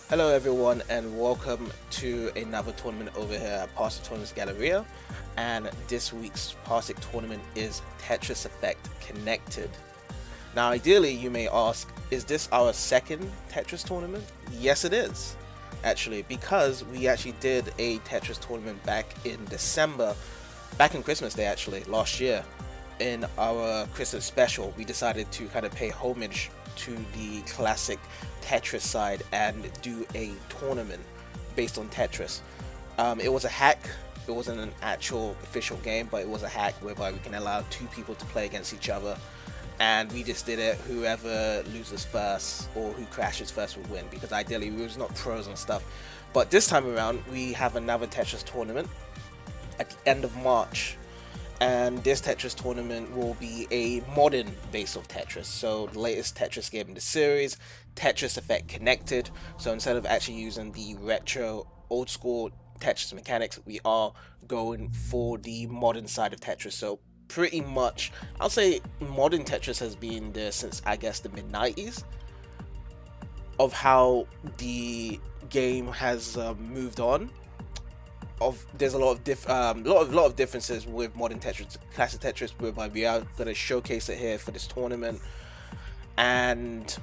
Hello everyone and welcome to another tournament over here at Parsec Tournaments Galleria, and this week's Parsec tournament is Tetris Effect Connected. Now ideally you may ask, is this our second Tetris tournament? Yes it is, actually, because we actually did a Tetris tournament back in December, back in Christmas Day actually, last year. In our Christmas special, we decided to kind of pay homage to the classic Tetris side and do a tournament based on Tetris. It was a hack. It wasn't an actual official game, but it was a hack whereby we can allow two people to play against each other, and we just did it. Whoever loses first or who crashes first will win, because ideally we was not pros and stuff. But this time around we have another Tetris tournament at the end of March, and this Tetris tournament will be a modern base of Tetris, so the latest Tetris game in the series, Tetris Effect Connected. So instead of actually using the retro old school Tetris mechanics, we are going for the modern side of Tetris. So pretty much I'll say modern Tetris has been there since, I guess, the mid-90s, of how the game has moved on. There's a lot of differences with modern Tetris, classic Tetris, whereby we are going to showcase it here for this tournament, and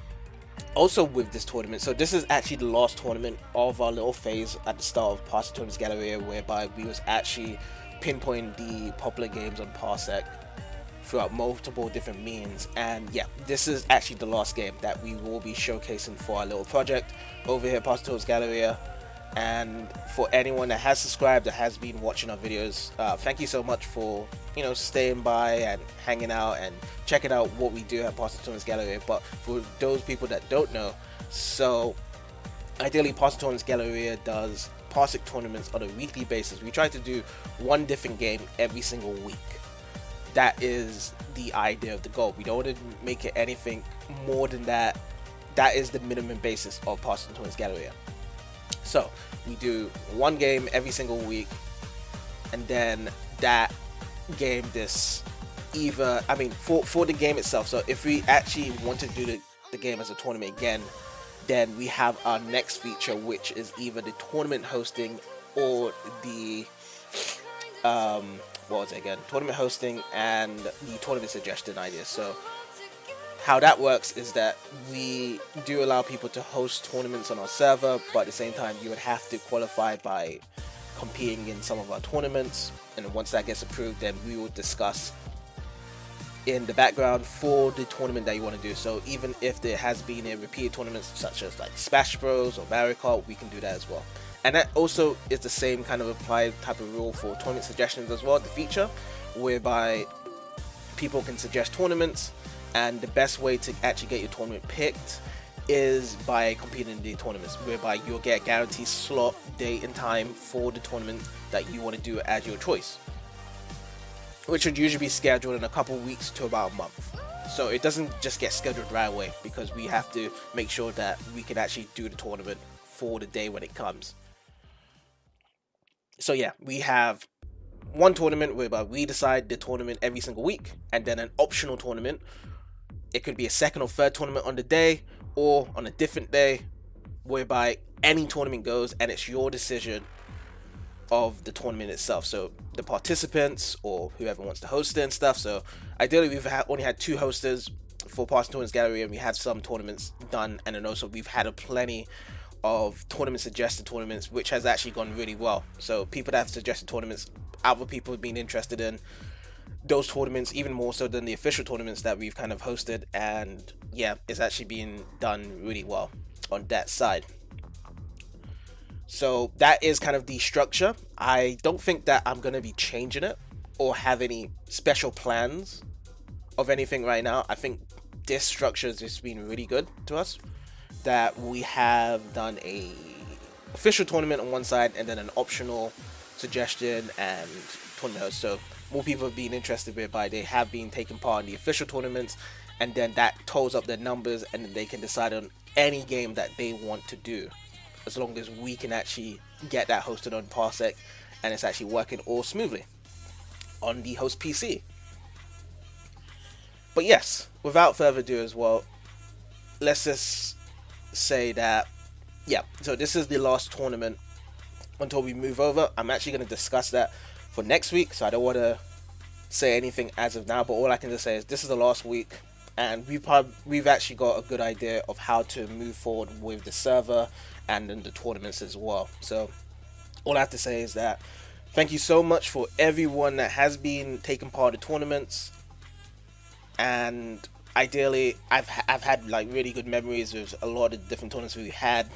also with this tournament. So this is actually the last tournament of our little phase at the start of Parsec Tournaments Galleria, whereby we was actually pinpointing the popular games on Parsec throughout multiple different means. And yeah, this is actually the last game that we will be showcasing for our little project over here at Parsec Tournaments Galleria. And for anyone that has subscribed, that has been watching our videos, thank you so much for staying by and hanging out and checking out what we do at Parsec Tournaments Galleria. But for those people that don't know, so ideally Parsec Tournaments Galleria does Parsec tournaments on a weekly basis. We try to do one different game every single week. That is the idea of the goal. We don't want to make it anything more than that. That is the minimum basis of Parsec Tournaments Galleria. So we do one game every single week, and then that game, for the game itself. So if we actually want to do the game as a tournament again, then we have our next feature, which is either the tournament hosting or the tournament hosting and the tournament suggestion idea. So how that works is that we do allow people to host tournaments on our server, but at the same time you would have to qualify by competing in some of our tournaments, and once that gets approved, then we will discuss in the background for the tournament that you want to do. So even if there has been a repeated tournaments such as like Smash Bros or Mario Kart, we can do that as well. And that also is the same kind of applied type of rule for tournament suggestions as well, the feature whereby people can suggest tournaments. And the best way to actually get your tournament picked is by competing in the tournaments, whereby you'll get a guaranteed slot, date and time for the tournament that you want to do as your choice, which would usually be scheduled in a couple weeks to about a month. So it doesn't just get scheduled right away, because we have to make sure that we can actually do the tournament for the day when it comes. So yeah, we have one tournament whereby we decide the tournament every single week, and then an optional tournament. It could be a second or third tournament on the day or on a different day, whereby any tournament goes and it's your decision of the tournament itself. So the participants or whoever wants to host it and stuff. So ideally we've only had two hosters for Parsec Tournaments Gallery, and we had some tournaments done, and then also we've had a plenty of tournament suggested tournaments, which has actually gone really well. So people that have suggested tournaments, other people have been interested in those tournaments even more so than the official tournaments that we've kind of hosted, and yeah, it's actually been done really well on that side. So that is kind of the structure. I don't think that I'm going to be changing it or have any special plans of anything right now. I think this structure has just been really good to us, that we have done a official tournament on one side and then an optional suggestion and tournament host. So more people have been interested, whereby they have been taking part in the official tournaments, and then that totals up their numbers, and then they can decide on any game that they want to do, as long as we can actually get that hosted on Parsec and it's actually working all smoothly on the host PC. But yes, without further ado as well, let's just say that yeah, so this is the last tournament until we move over. I'm actually going to discuss that for next week, so I don't want to say anything as of now, but all I can just say is this is the last week, and we've actually got a good idea of how to move forward with the server and then the tournaments as well. So all I have to say is that thank you so much for everyone that has been taking part in tournaments, and ideally I've had like really good memories with a lot of different tournaments we had,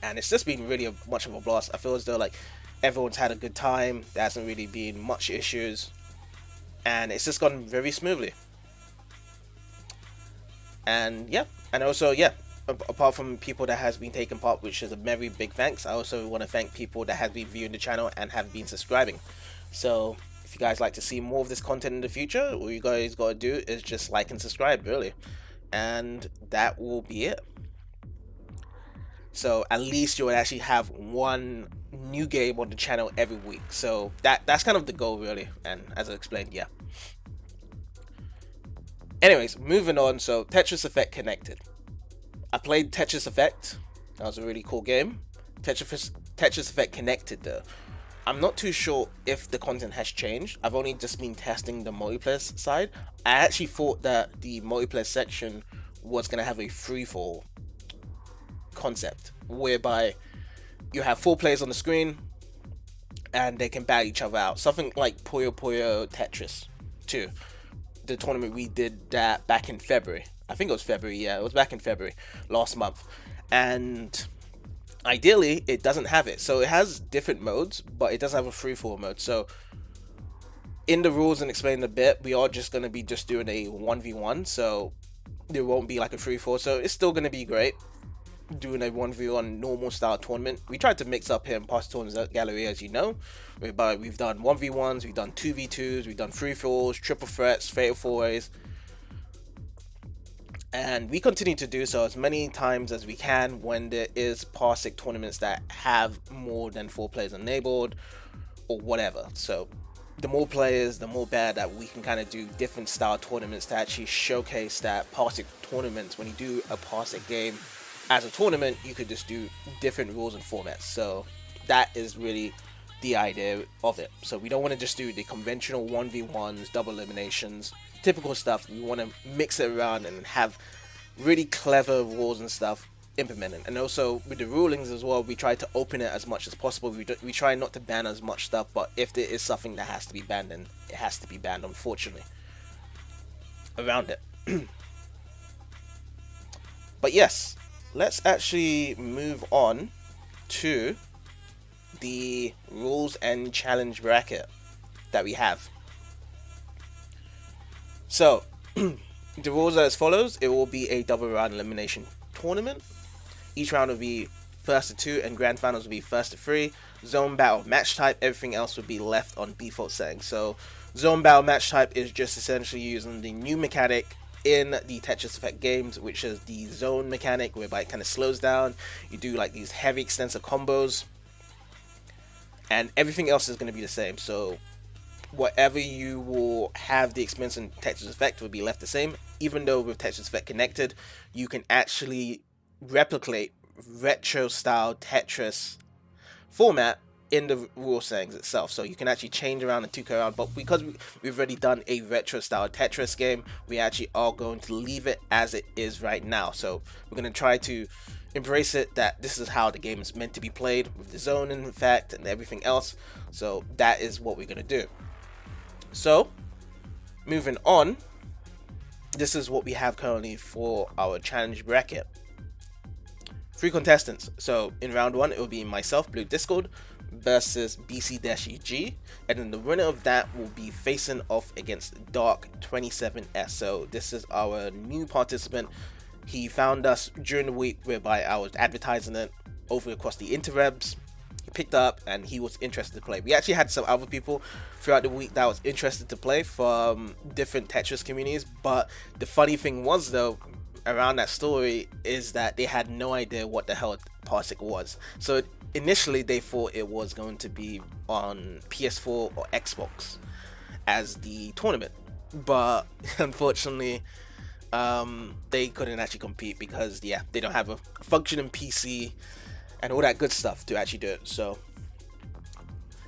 and it's just been really much of a blast. I feel as though like everyone's had a good time. There hasn't really been much issues, and it's just gone very smoothly. And yeah, and also yeah, apart from people that has been taking part, which is a very big thanks, I also want to thank people that have been viewing the channel and have been subscribing. So if you guys like to see more of this content in the future, all you guys gotta do is just like and subscribe, really, and that will be it. So at least you'll actually have one new game on the channel every week. So that's kind of the goal, really. And as I explained, yeah. Anyways, moving on. So Tetris Effect Connected. I played Tetris Effect. That was a really cool game. Tetris Effect Connected, though, I'm not too sure if the content has changed. I've only just been testing the multiplayer side. I actually thought that the multiplayer section was gonna have a free-for-all concept, whereby you have 4 players on the screen and they can battle each other out, something like Puyo Puyo Tetris 2, the tournament we did that back in February. I think it was February. Yeah, it was back in February last month. And ideally it doesn't have it, so it has different modes, but it doesn't have a free-for-all mode. So in the rules and explained a bit, we are just going to be just doing a 1v1, so there won't be like a free-for-all. So it's still going to be great doing a 1v1 normal style tournament. We tried to mix up here in Parsec tournaments at Galleria, as you know, whereby we've done 1v1s, we've done 2v2s, we've done free-for-alls, triple threats, fatal 4-ways, and we continue to do so as many times as we can when there is Parsec tournaments that have more than 4 players enabled or whatever. So the more players, the more better that we can kind of do different style tournaments to actually showcase that Parsec tournaments, when you do a Parsec game as a tournament, you could just do different rules and formats. So that is really the idea of it. So we don't want to just do the conventional 1v1s, double eliminations, typical stuff. We want to mix it around and have really clever rules and stuff implemented. And also with the rulings as well, we try to open it as much as possible. We try not to ban as much stuff, but if there is something that has to be banned, then it has to be banned, unfortunately, around it. But yes, let's actually move on to the rules and challenge bracket that we have. So the rules are as follows. It will be a double round elimination tournament. Each round will be first to 2 and grand finals will be first to 3. Zone battle match type, everything else will be left on default settings. So zone battle match type is just essentially using the new mechanic in the Tetris Effect games, which is the zone mechanic, whereby it kind of slows down. You do like these heavy extensive combos, and everything else is going to be the same. So whatever you will have the experience in Tetris Effect will be left the same, even though with Tetris Effect Connected you can actually replicate retro style Tetris format in the rule settings itself. So you can actually change around and tweak around, but because we've already done a retro style Tetris game, we actually are going to leave it as it is right now. So we're going to try to embrace it, that this is how the game is meant to be played, with the zone in fact and everything else. So that is what we're going to do. So moving on, this is what we have currently for our challenge bracket. 3 contestants. So in round 1 it will be myself, Blue Discord, versus BCDeshiG, and then the winner of that will be facing off against Dark 27S. So this is our new participant. He found us during the week, whereby I was advertising it over across the interwebs. He picked up and he was interested to play. We actually had some other people throughout the week that was interested to play from different Tetris communities, but the funny thing was, though, around that story is that they had no idea what the hell Parsec was. So initially they thought it was going to be on PS4 or Xbox as the tournament, but unfortunately they couldn't actually compete because yeah, they don't have a functioning PC and all that good stuff to actually do it. So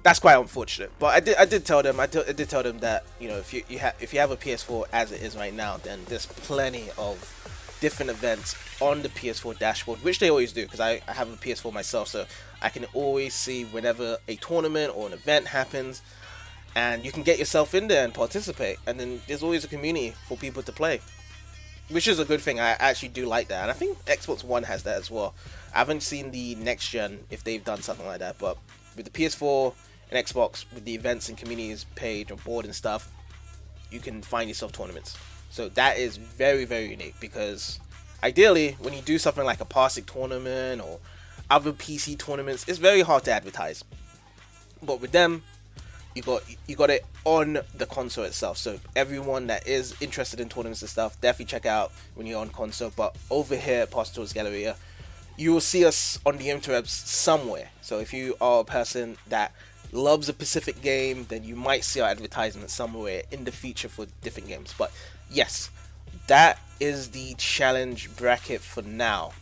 that's quite unfortunate. But I did tell them, I did tell them that, you know, if you have a PS4 as it is right now, then there's plenty of different events on the PS4 dashboard, which they always do, because I have a PS4 myself, so I can always see whenever a tournament or an event happens, and you can get yourself in there and participate, and then there's always a community for people to play, which is a good thing. I actually do like that, and I think Xbox One has that as well. I haven't seen the next gen if they've done something like that, but with the PS4 and Xbox, with the events and communities page or board and stuff, you can find yourself tournaments. So that is very, very unique, because ideally when you do something like a Parsec tournament or other PC tournaments, it's very hard to advertise. But with them, you got it on the console itself. So everyone that is interested in tournaments and stuff, definitely check out when you're on console. But over here at Parsec Galleria, you will see us on the interwebs somewhere. So if you are a person that loves a specific game, then you might see our advertisement somewhere in the future for different games. But yes, that is the challenge bracket for now.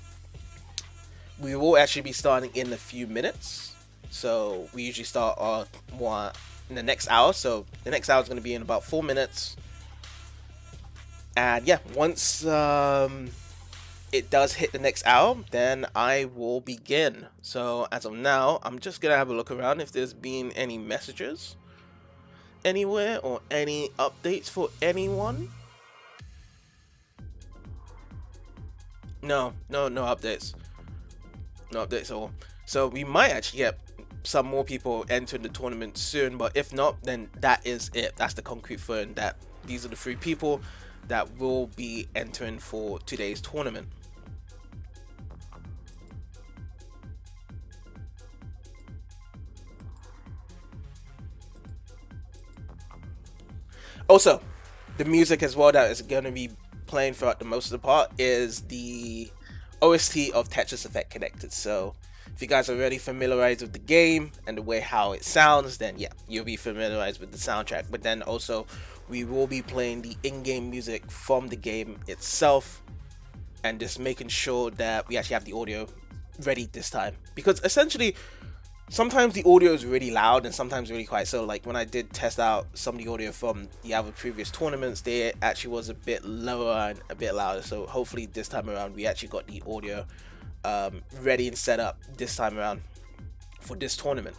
We will actually be starting in a few minutes, so we usually start our one in the next hour. So the next hour is going to be in about 4 minutes, and yeah, once it does hit the next hour, then I will begin. So as of now, I'm just gonna have a look around if there's been any messages anywhere or any updates for anyone. No updates. No updates at all. So we might actually get some more people entering the tournament soon, but if not, then that is it. That's the concrete firm that these are the 3 people that will be entering for today's tournament. Also, the music as well that is going to be playing throughout the most of the part is the OST of Tetris Effect Connected. So if you guys are already familiarized with the game and the way how it sounds, then yeah, you'll be familiarized with the soundtrack. But then also we will be playing the in-game music from the game itself, and just making sure that we actually have the audio ready this time, because essentially sometimes the audio is really loud and sometimes really quiet. So like when I did test out some of the audio from the other previous tournaments, they actually was a bit lower and a bit louder. So hopefully this time around we actually got the audio ready and set up this time around for this tournament.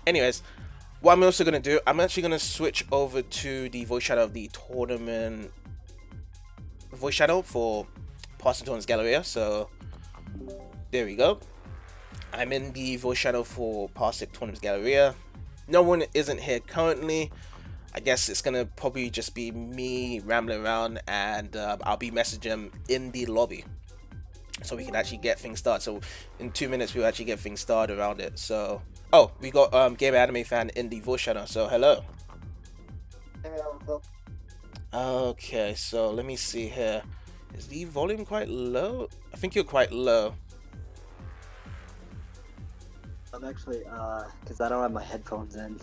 Anyways, what I'm also going to do, I'm actually going to switch over to the voice channel of the tournament voice channel for Parsec Galleria. So there we go. I'm in the voice channel for Parsec Galleria. No one isn't here currently. I guess it's gonna probably just be me rambling around, and I'll be messaging them in the lobby so we can actually get things started. So in 2 minutes we'll actually get things started around it. So oh, we got Game Anime Fan in the voice channel, so hello. Okay, so let me see here. Is the volume quite low? I think you're quite low. I'm actually, because I don't have my headphones in.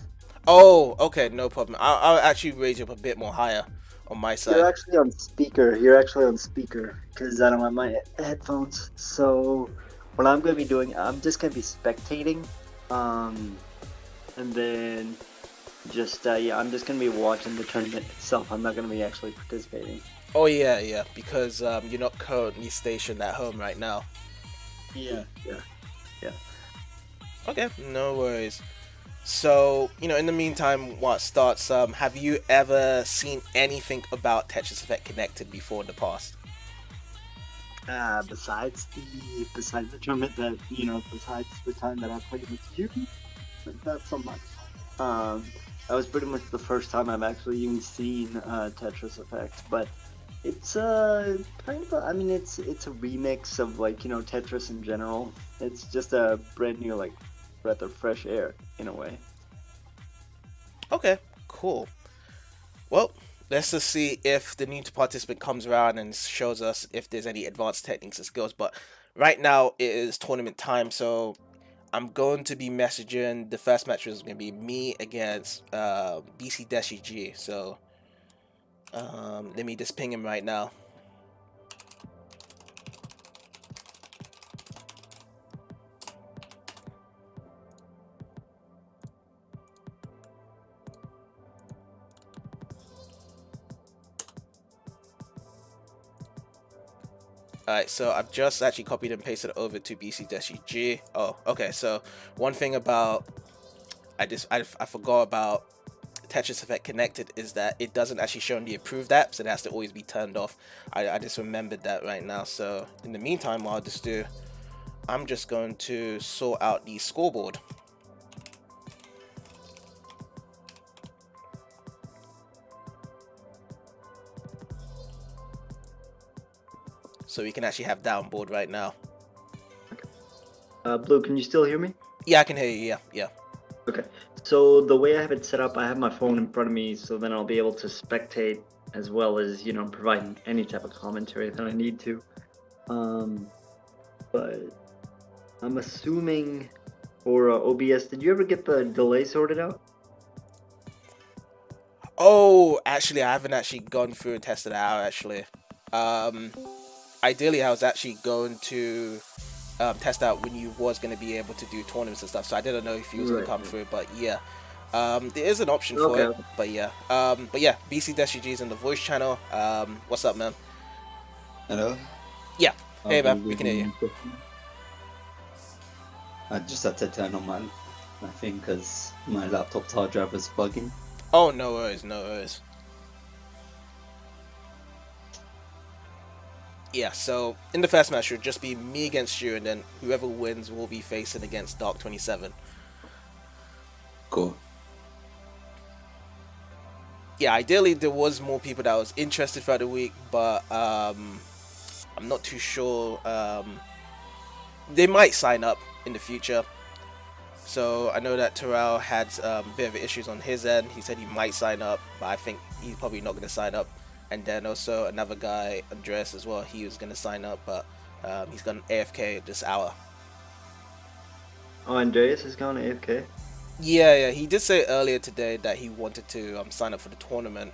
Oh, okay, no problem. I'll actually raise you up a bit more higher on my side. You're actually on speaker, because I don't have my headphones. So what I'm going to be doing, I'm just going to be spectating, and then just, yeah, I'm just going to be watching the tournament itself. I'm not going to be actually participating. Oh, yeah, because you're not currently stationed at home right now. Yeah. Okay, no worries. So, you know, in the meantime, what starts, have you ever seen anything about Tetris Effect Connected before in the past? Besides the tournament that, you know, besides the time that I played with you, not so much. That was pretty much the first time I've actually even seen Tetris Effect, but it's kind of, I mean, it's a remix of, like, you know, Tetris in general. It's just a brand new, like, breath of fresh air in a way. Okay, cool. Well, let's just see if the new participant comes around and shows us if there's any advanced techniques and skills. But right now it is tournament time, so I'm going to be messaging. The first match is going to be me against BCDeshiG. So let me just ping him right now. Alright, so I've just actually copied and pasted it over to BCDeshiG. Oh, okay. So one thing about I forgot about Tetris Effect Connected is that it doesn't actually show in the approved apps. It has to always be turned off. I just remembered that right now. So in the meantime, what I'll just do, I'm just going to sort out the scoreboard. So we can actually have downboard right now. Blue, can you still hear me? Yeah, I can hear you. Yeah. Okay. So the way I have it set up, I have my phone in front of me, so then I'll be able to spectate as well as, provide any type of commentary that I need to. But I'm assuming for OBS, did you ever get the delay sorted out? Oh, actually, I haven't actually gone through and tested it out, actually. Ideally, I was actually going to test out when you was going to be able to do tournaments and stuff, so I didn't know if you was going to come through, but yeah. There is an option for it, but yeah. BCDeshiG is in the voice channel. What's up, man? Hello? Yeah. Hey, man, we can hear you. I just had to turn on my thing because my laptop's hard drive was bugging. Oh, no worries, no worries. Yeah, so in the first match, it'll just be me against you, and then whoever wins will be facing against Dark27. Cool. Yeah, ideally there was more people that was interested throughout the week, but I'm not too sure. They might sign up in the future. So I know that Terrell had a bit of issues on his end. He said he might sign up, but I think he's probably not going to sign up. And then also another guy, Andreas, as well. He was going to sign up, but he's gone AFK this hour. Oh, Andreas has gone AFK? Yeah. He did say earlier today that he wanted to sign up for the tournament.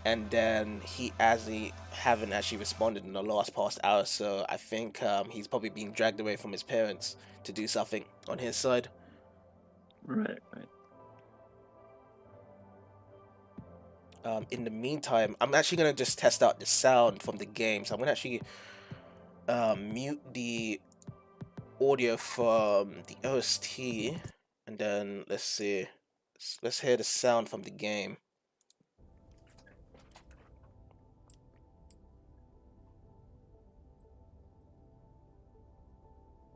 And then he haven't actually responded in the last past hour. So I think he's probably being dragged away from his parents to do something on his side. Right. In the meantime, I'm actually going to just test out the sound from the game. So I'm going to actually mute the audio from the OST. And then, let's see. Let's hear the sound from the game.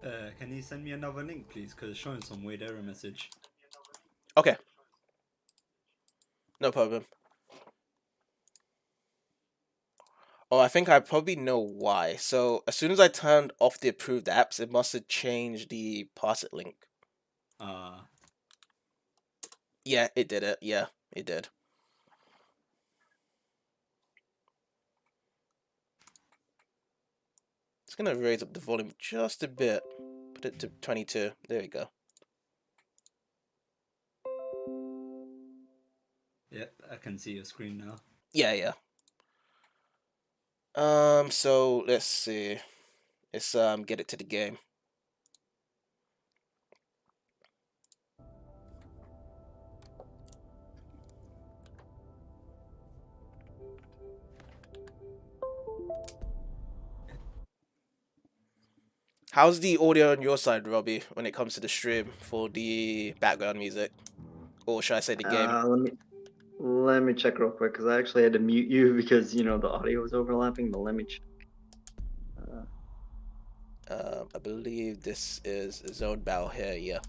Can you send me another link, please? Because it's showing some weird error message. Okay. No problem. Oh, I think I probably know why. So as soon as I turned off the approved apps, it must have changed the Parsec link. Yeah, it did it. Yeah, it did. It's gonna raise up the volume just a bit. Put it to 22. There we go. Yep, I can see your screen now. Yeah. So let's see. Let's get it to the game. How's the audio on your side, Robbie, when it comes to the stream for the background music? Or should I say the game? Let me check real quick, because I actually had to mute you because, the audio was overlapping, but let me check. I believe this is Zone Battle here, yeah.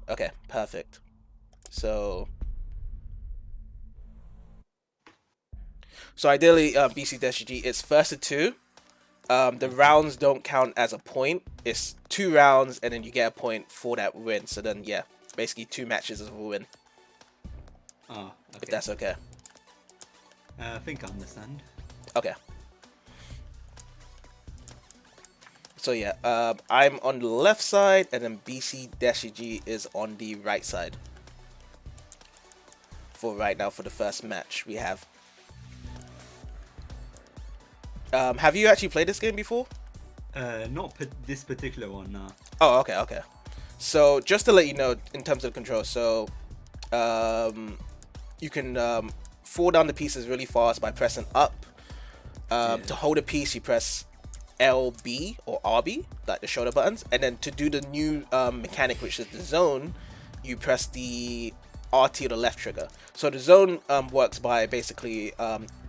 Okay, perfect. So ideally, BCDeshiG is first to 2. The rounds don't count as a point. It's 2 rounds, and then you get a point for that win. So then, yeah, basically 2 matches is a win. Oh, okay. If that's okay. I think I understand. Okay. So yeah, I'm on the left side, and then BCDeshiG is on the right side. For right now, for the first match we have. Have you actually played this game before? Not this particular one, nah. Oh, okay, okay. So just to let you know, in terms of control, so you can fall down the pieces really fast by pressing up. To hold a piece, you press LB or RB, like the shoulder buttons, and then to do the new mechanic, which is the zone, you press the RT or the left trigger. So the zone works by basically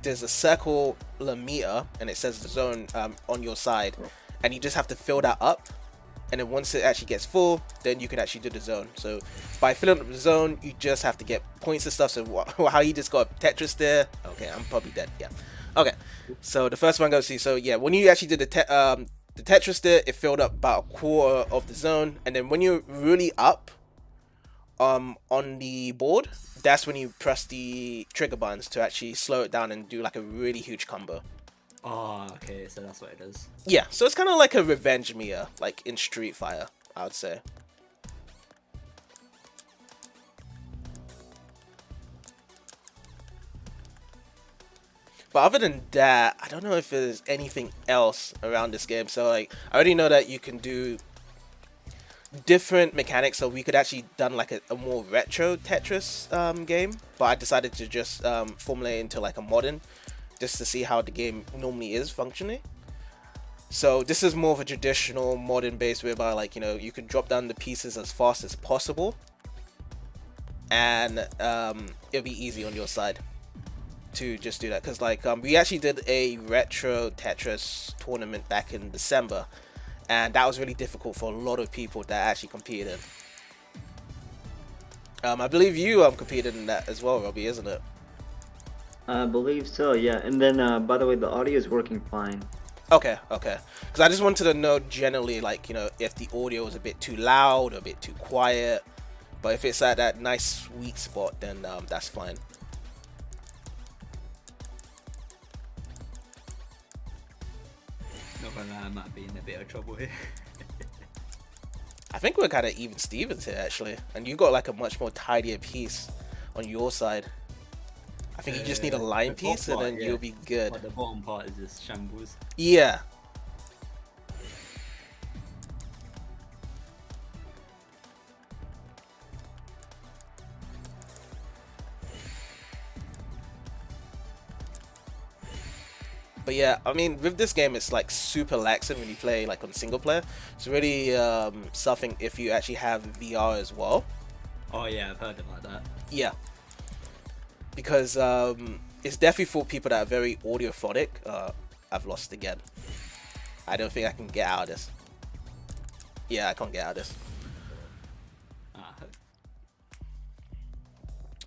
there's a circle meter, and it says the zone on your side, and you just have to fill that up, and then once it actually gets full, then you can actually do the zone. So by filling up the zone, you just have to get points and stuff. So how you just got Tetris there? Okay, I'm probably dead. Yeah. Okay. So the first one goes to, so yeah, when you actually did the Tetris there, it filled up about a quarter of the zone, and then when you're really up on the board, that's when you press the trigger buttons to actually slow it down and do like a really huge combo. Oh, okay, so that's what it is. Yeah, so it's kind of like a revenge meter, like in Street Fighter, I would say. But other than that, I don't know if there's anything else around this game. So like, I already know that you can do different mechanics, so we could actually done like a more retro Tetris game, but I decided to just formulate into like a modern, just to see how the game normally is functioning. So this is more of a traditional modern base, whereby like, you know, you can drop down the pieces as fast as possible, and it'll be easy on your side to just do that, because like we actually did a retro Tetris tournament back in December, and that was really difficult for a lot of people that actually competed. I believe you competed in that as well, Robbie, isn't it? I believe so, yeah. And then, by the way, the audio is working fine. Okay, okay. Because I just wanted to know generally, like, you know, if the audio was a bit too loud or a bit too quiet. But if it's at that nice sweet spot, then that's fine. Not gonna lie, I might be in a bit of trouble here. I think we're kind of even Stevens here, actually. And you got like a much more tidier piece on your side. I think you just need a line piece, and then you'll be good. But the bottom part is just shambles. Yeah. But yeah, I mean, with this game, it's like super laxing when you play like on single player. It's really something if you actually have VR as well. Oh yeah, I've heard about that. Yeah. Because it's definitely for people that are very audiophonic. I've lost again. I don't think I can get out of this. Yeah, I can't get out of this.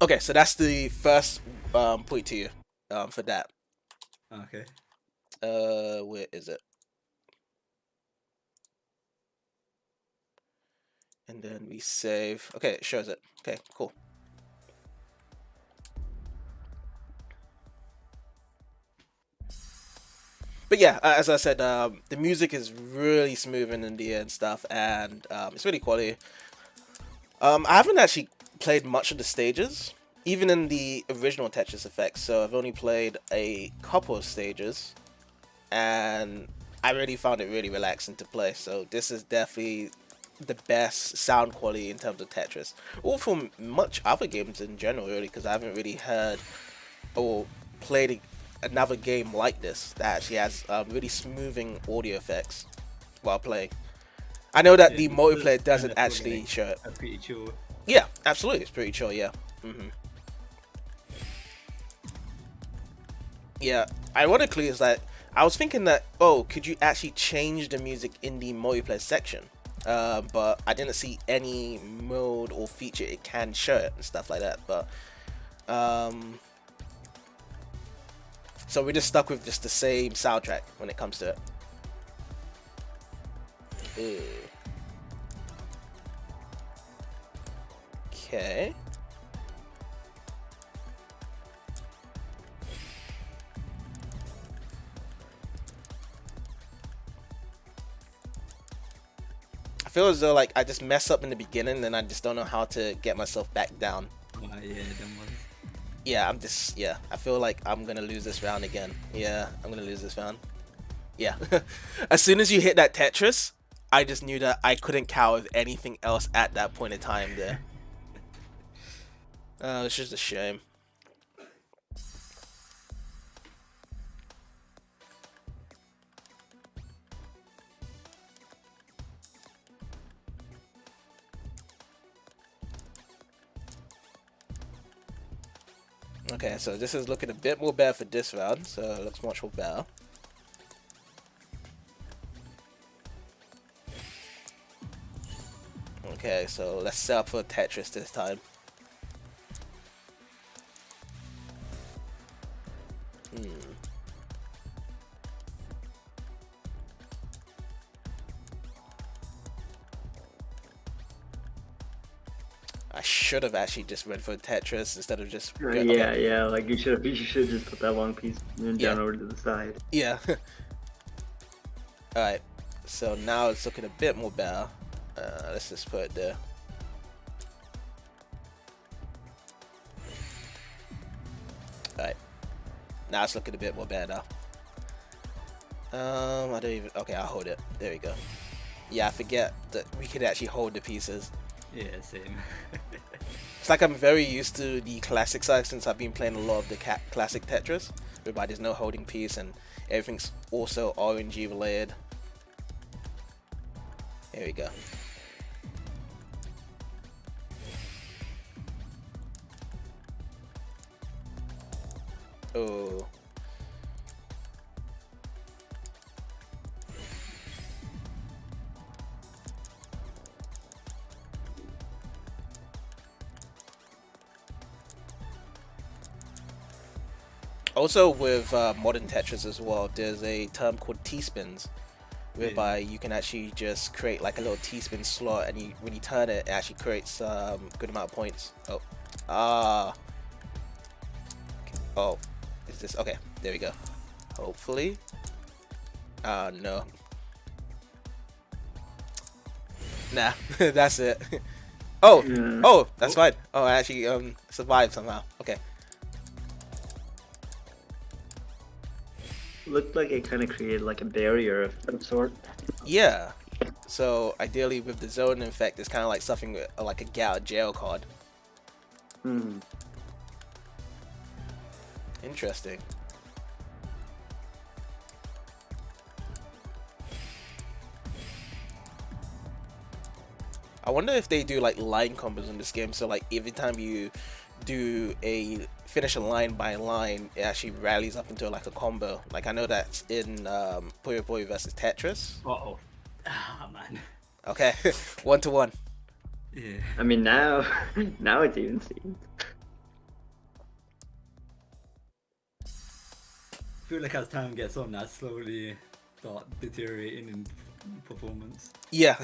Okay, so that's the first point to you for that. Okay. Where is it? And then we save. Okay, it shows it. Okay, cool. But yeah, as I said, the music is really smooth in the and stuff, and it's really quality. I haven't actually played much of the stages, even in the original Tetris Effect, so I've only played a couple of stages, and I really found it really relaxing to play. So this is definitely the best sound quality in terms of Tetris, or from much other games in general, really, because I haven't really heard or played another game like this that actually has really smoothing audio effects while playing. I know that the multiplayer doesn't actually show it. That's pretty chill. Yeah, absolutely, it's pretty chill. Yeah. Yeah, ironically, is that I was thinking that, oh, could you actually change the music in the multiplayer section? But I didn't see any mode or feature it can show it and stuff like that. But so we're just stuck with just the same soundtrack when it comes to it. Okay. feel as though like I just mess up in the beginning, then I just don't know how to get myself back down. Yeah, them ones. Yeah, I feel like I'm gonna lose this round again. Yeah, I'm gonna lose this round. Yeah. As soon as you hit that Tetris, I just knew that I couldn't cower with anything else at that point in time there. It's just a shame. Okay, so this is looking a bit more better for this round, so it looks much more better. Okay, so let's set up for Tetris this time. I should have actually just went for Tetris instead of just... Yeah, like you should just put that long piece down over to the side. Yeah. Alright, so now it's looking a bit more better. Let's just put it there. Alright, now it's looking a bit more better now. I don't even... Okay, I'll hold it. There we go. Yeah, I forget that we could actually hold the pieces. Yeah, same. It's like I'm very used to the classic side since I've been playing a lot of the classic Tetris, whereby there's no holding piece and everything's also RNG related. Here we go. Oh. Also with modern Tetris as well, there's a term called T-spins, whereby you can actually just create like a little T-spin slot, and when you turn it, it actually creates good amount of points. Oh, oh, is this okay? There we go. Hopefully, no, nah, that's it. Oh, that's fine. Oh, I actually survived somehow. Okay. Looked like it kind of created like a barrier of some sort. Yeah. So ideally, with the zone effect, it's kind of like something like a get out of jail card. Interesting. I wonder if they do like line combos in this game. So like every time you do finish a line by line, it actually rallies up into like a combo. Like I know that's in Puyo Puyo versus Tetris. Uh-oh. Ah, man. Okay, 1-1. Yeah. I mean now it's even seen. I feel like as time gets on, I slowly start deteriorating in performance. Yeah.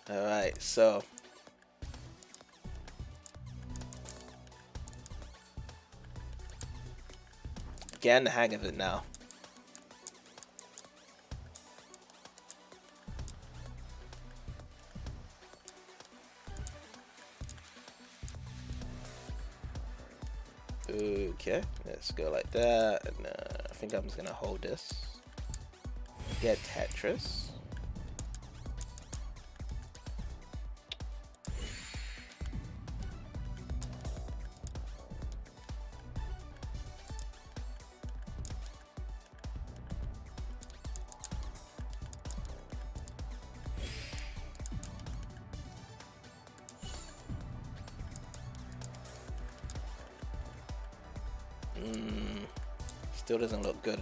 Alright, so getting the hang of it now. Okay, let's go like that, and I think I'm just gonna hold this. Get Tetris. Still doesn't look good.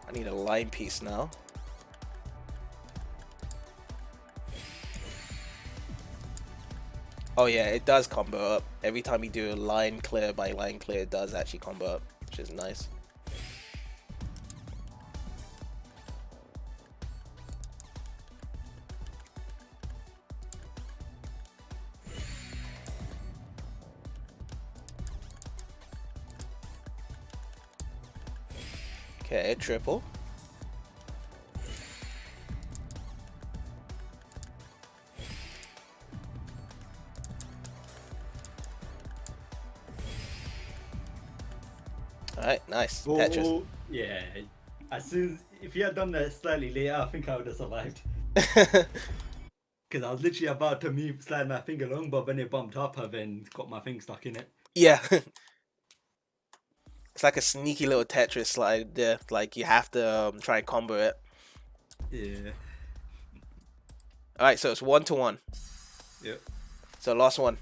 I need a line piece now. Oh yeah, it does combo up. Every time you do a line clear by line clear, it does actually combo up, which is nice. Okay, triple. Alright, nice. Oh, Tetris. yeah. As soon if you had done that slightly later, I think I would have survived. Because I was literally about to slide my finger along, but when it bumped up, I then got my thing stuck in it. Yeah. It's like a sneaky little Tetris slide there. Like you have to try and combo it. Yeah. Alright, so it's 1-1. Yep. So last one.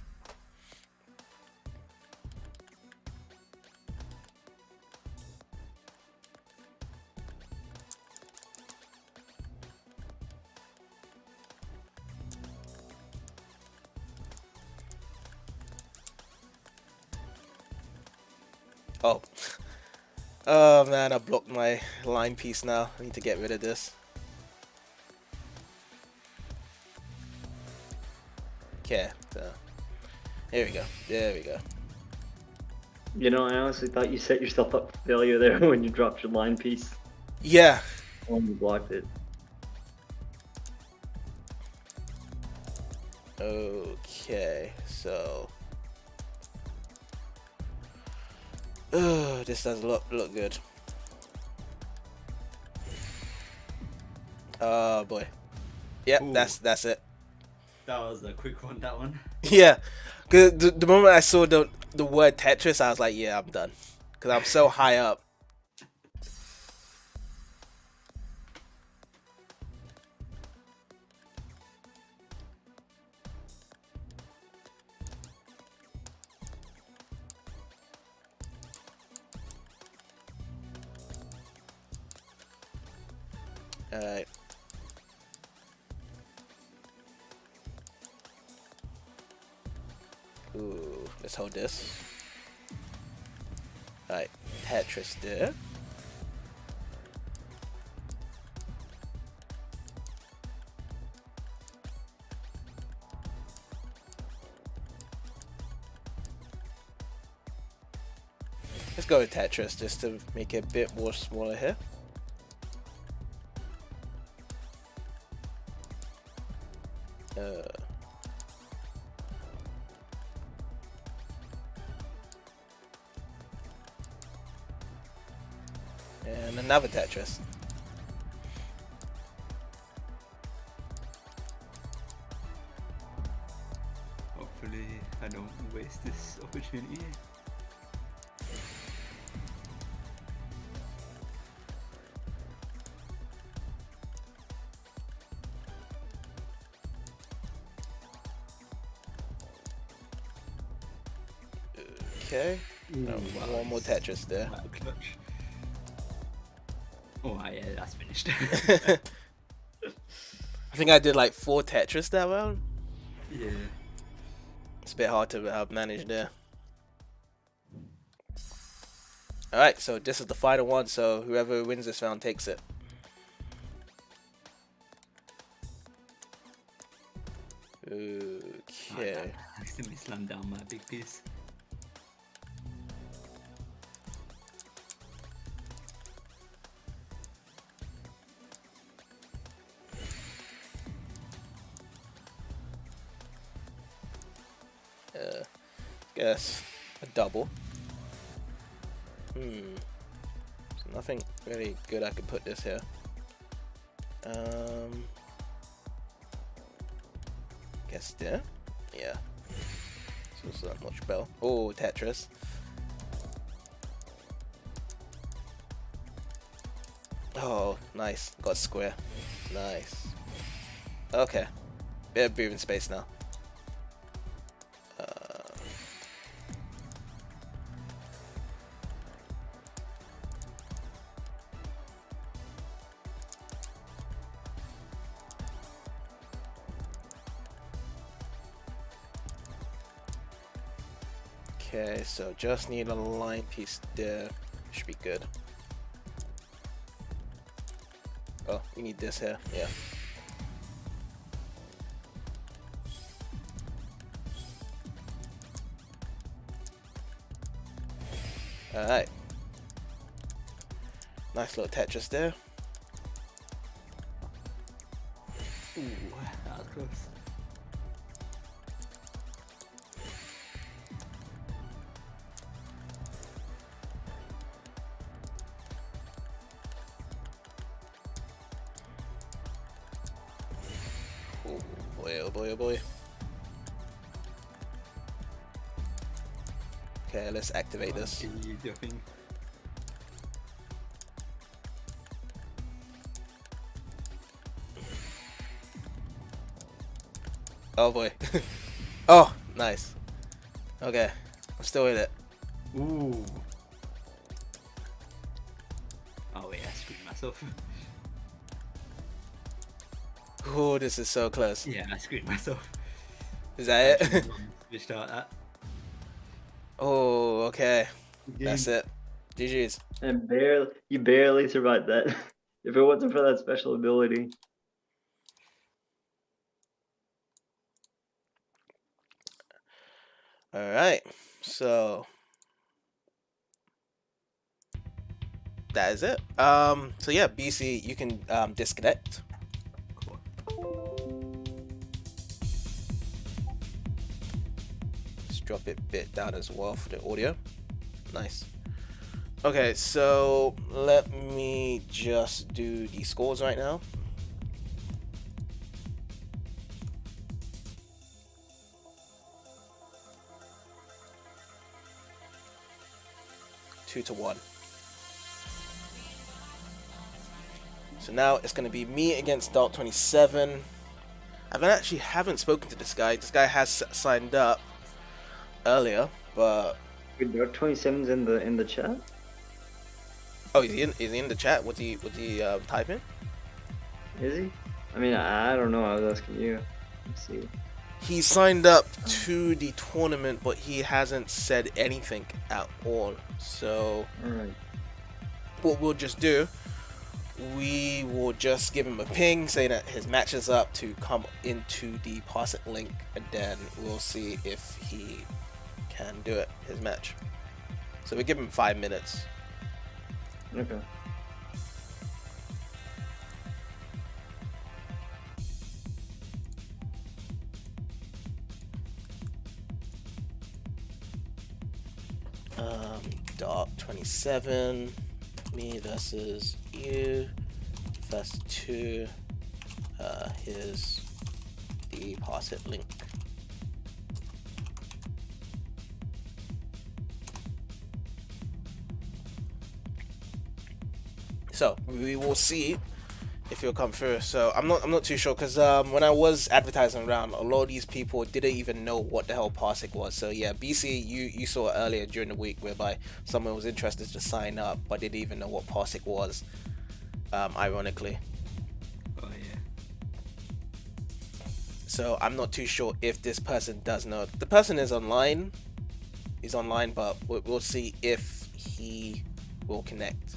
Oh. Oh man, I blocked my line piece now. I need to get rid of this. Okay, so here we go. There we go. You know, I honestly thought you set yourself up for failure there when you dropped your line piece. Yeah. When you blocked it. Okay, so this does look good. Oh boy. Yep, Ooh. that's it. That was a quick one, that one. Yeah, cause the moment I saw the word Tetris, I was like, yeah, I'm done, cause I'm so high up. Alright. Ooh, let's hold this. Alright, Tetris there. Let's go with Tetris just to make it a bit more smaller here. And another Tetris. Hopefully, I don't waste this opportunity. Okay. Ooh, wow. One more Tetris there. Wow, clutch. Oh yeah, that's finished. I think I did like 4 Tetris that round. Yeah. It's a bit hard to manage there. Alright, so this is the final one, so whoever wins this round takes it. Okay. I accidentally slammed down my big piece. Guess a double. So nothing really good I could put this here. Guess there. Yeah. So it's not much better. Oh, Tetris. Oh, nice. Got square. Nice. Okay. Bit of breathing space now. Okay, so just need a line piece there. Should be good. Oh, we need this here. Yeah. Alright. Nice little Tetris there. Ooh, that was close. boy, oh boy. Okay, let's activate this. Can you use your thing? Oh boy. Oh, nice. Okay, I'm still in it. Ooh. Oh wait, I screwed myself. Oh, this is so close. Yeah, I screwed myself. Is that it? Switched out that. Oh, okay. That's Game. it. GG's. And you barely survived that. If it wasn't for that special ability. All right. So that is it. So yeah, BC, you can disconnect. Cool. Let's drop it a bit down as well for the audio. Nice. Okay, so let me just do the scores right now. Two to one. So now it's going to be me against Dark 27. I haven't spoken to this guy. This guy has signed up earlier, but Wait, Dark 27's in the chat? oh, is he in the chat? What's he typing? Is he? I mean, I don't know. I was asking you. Let's see. He signed up to the tournament, but he hasn't said anything at all. So Alright. what we'll just do, we will just give him a ping saying that his match is up to come into the Parsec link, and then we'll see if he can do it, his match. So we give him 5 minutes. Okay. Dark 27, me versus you, first two, here's the Parsec link. So we will see if he'll come through. So I'm not too sure, because when I was advertising around, a lot of these people didn't even know what the hell Parsec was. So yeah, BC, you saw it earlier during the week whereby someone was interested to sign up but didn't even know what Parsec was, ironically. Oh yeah. So I'm not too sure if this person does know. The person is online. He's online, but we'll see if he will connect.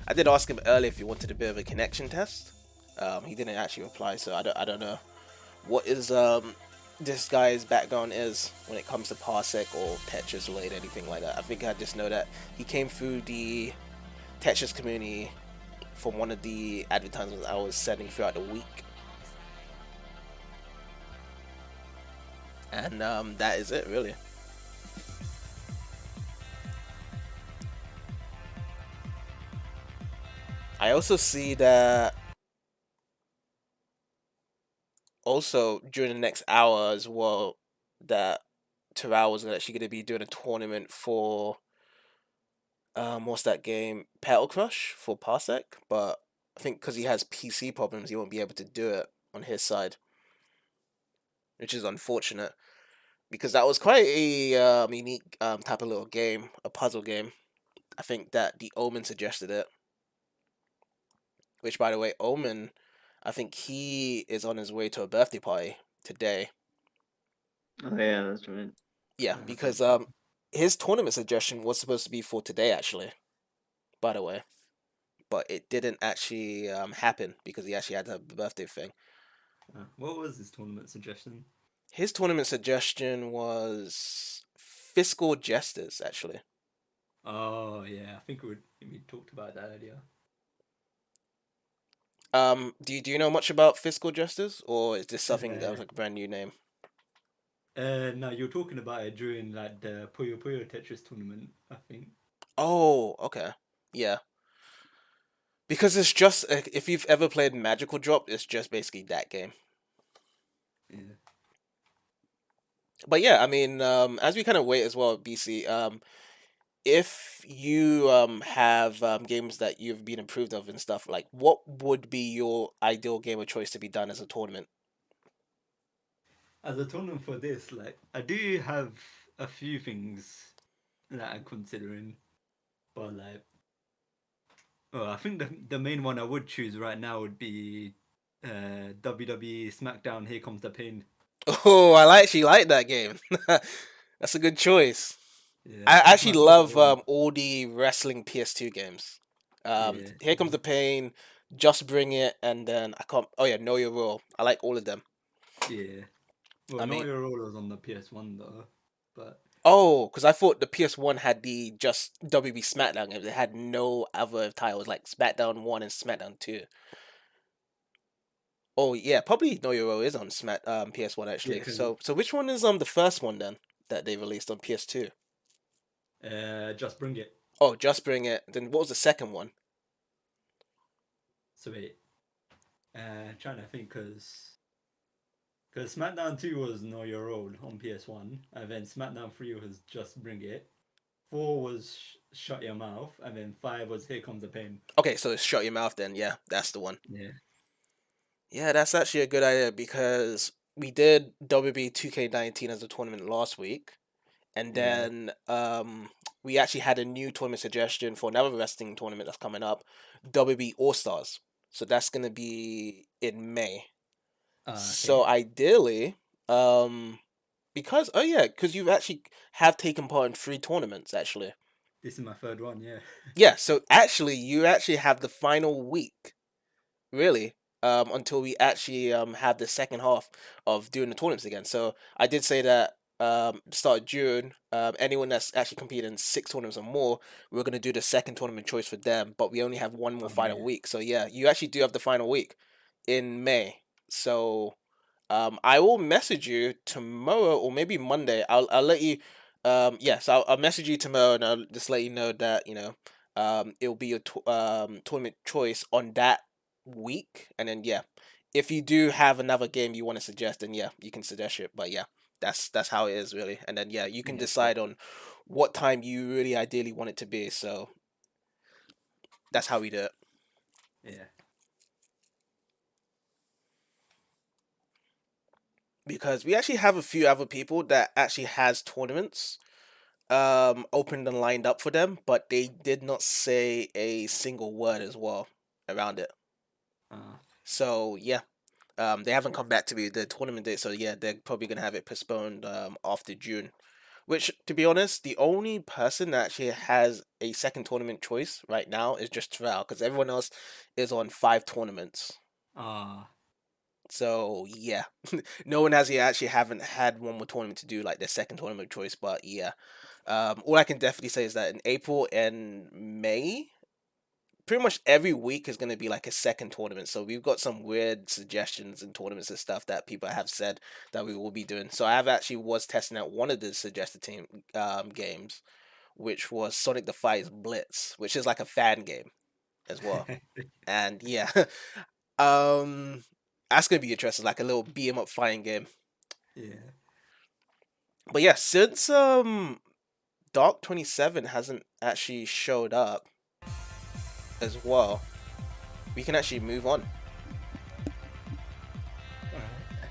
I did ask him earlier if he wanted a bit of a connection test. He didn't actually reply, so I don't know what is this guy's background is when it comes to Parsec or Tetris related, anything like that. I think I just know that he came through the Tetris community from one of the advertisements I was sending throughout the week. And that is it, really. I also see that also during the next hour as well, that Terrell was actually going to be doing a tournament for what's that game, Petal Crush for Parsec, but I think because he has PC problems, he won't be able to do it on his side, which is unfortunate, because that was quite a unique type of little game, a puzzle game. I think that the Omen suggested it. Which, by the way, Omen, I think he is on his way to a birthday party today. Oh yeah, that's right. Yeah, because his tournament suggestion was supposed to be for today, actually. By the way, but it didn't actually happen because he actually had to have a birthday thing. What was his tournament suggestion? His tournament suggestion was Fiscal Jesters, actually. Oh yeah, I think we talked about that earlier. Do you know much about Fiscal Jesters, or is this something that was like a brand new name? No, you're talking about it during like the Puyo Puyo Tetris tournament, I think. Oh, okay, yeah. Because it's just, if you've ever played Magical Drop, it's just basically that game. Yeah. But yeah, I mean, as we kind of wait as well, BC, if you have games that you've been approved of and stuff, like what would be your ideal game of choice to be done as a tournament? As a tournament for this, like I do have a few things that I'm considering, but like, oh, I think the main one I would choose right now would be WWE SmackDown. Here Comes the Pain. Oh, actually like that game. That's a good choice. Yeah, I that's actually my favorite love one. all the wrestling PS2 games. Yeah, Here Comes the Pain, Just Bring It, and then I can't. Oh yeah, Know Your Role. I like all of them. yeah. Well, I not mean, your role was on the PS1 though, but oh, because I thought the PS1 had the just WB SmackDown games. It had no other titles like SmackDown 1 and SmackDown 2. Oh yeah, probably Know Your Role is on PS1 yeah, actually. because So which one is the first one then that they released on PS2? Just Bring It. Oh, Just Bring It. Then what was the second one? So wait, trying to think because SmackDown 2 was Know Your Role on PS1, and then SmackDown 3 was Just Bring It. 4 was Shut Your Mouth, and then 5 was Here Comes the Pain. Okay, so it's Shut Your Mouth then. Yeah, that's the one. Yeah. Yeah, that's actually a good idea because we did WB 2K19 as a tournament last week, and Yeah. then we actually had a new tournament suggestion for another wrestling tournament that's coming up, WB All Stars. So that's gonna be in May. So Okay. ideally, because oh yeah, because you actually have taken part in 3 tournaments actually. This is my third one, yeah. Yeah, so actually you actually have the final week, really, until we actually have the second half of doing the tournaments again. So I did say that start of June, anyone that's actually competed in 6 tournaments or more, we're gonna do the second tournament choice for them, but we only have one more Oh, final yeah. week. So yeah, you actually do have the final week in May. So I will message you tomorrow or maybe Monday. I'll let you. Yes, I'll message you tomorrow and I'll just let you know that it'll be your tournament choice on that week, and then yeah, if you do have another game you want to suggest, then yeah, you can suggest it. But yeah, that's how it is really, and then yeah, you can Yeah, decide on what time you really ideally want it to be. So that's how we do it. yeah. Because we actually have a few other people that actually has tournaments opened and lined up for them, but they did not say a single word as well around it. Uh, So yeah, they haven't come back to me the tournament date. So yeah, they're probably gonna have it postponed after June. Which, to be honest, the only person that actually has a second tournament choice right now is just Terrell, because everyone else is on 5 tournaments. uh, So yeah, no one has yet actually haven't had one more tournament to do like their second tournament choice. But yeah, all I can definitely say is that in April and May, pretty much every week is going to be like a second tournament. So we've got some weird suggestions and tournaments and stuff that people have said that we will be doing. So I have actually was testing out one of the suggested team games, which was Sonic the Fighters Blitz, which is like a fan game as well. And yeah, um, that's gonna be interesting, like a little beat 'em up fighting game. yeah. But yeah, since Dark 27 hasn't actually showed up as well, we can actually move on. Alright.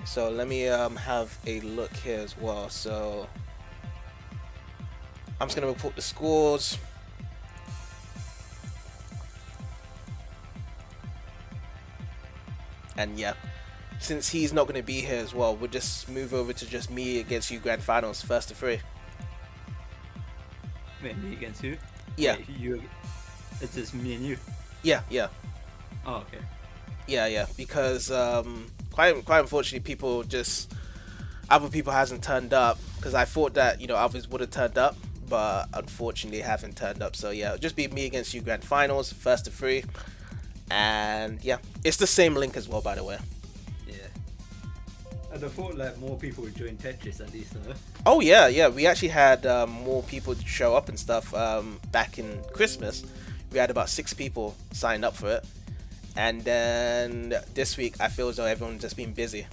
So let me have a look here as well. So I'm just gonna report the scores. And yeah, since he's not gonna be here as well, we'll just move over to just me against you grand finals, first to 3. Wait, me against who? Yeah, Wait, you. It's just me and you. yeah. Oh, okay. Yeah, because quite unfortunately, people just other people hasn't turned up because I thought that others would have turned up, but unfortunately haven't turned up. So yeah, it'll just be me against you grand finals, first to 3, and yeah, it's the same link as well, by the way. Yeah. I'd have thought like more people would join Tetris at least, though. Oh yeah, we actually had more people show up and stuff back in Christmas. We had about 6 people signed up for it, and then this week I feel as though everyone's just been busy.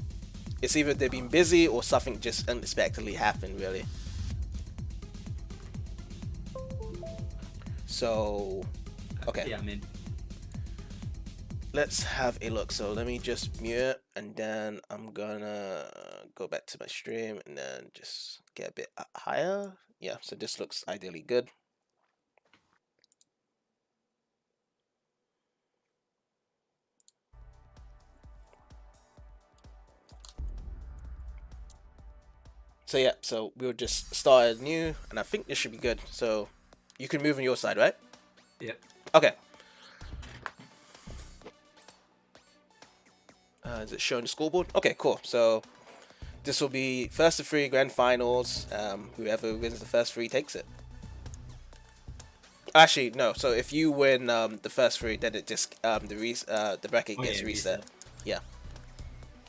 it's either they've been busy or something just unexpectedly happened, really. So, okay. Yeah, I mean, Let's have a look. So let me just mute it, and then I'm gonna go back to my stream and then just get a bit higher. Yeah, so this looks ideally good. So yeah, so we'll just start new, and I think this should be good. So you can move on your side, right? yep. Okay. Is it showing the scoreboard? Okay, cool. So this will be first of 3 grand finals. Whoever wins the first 3 takes it. Actually, no. So if you win the first 3, then it just the bracket gets reset. Yeah.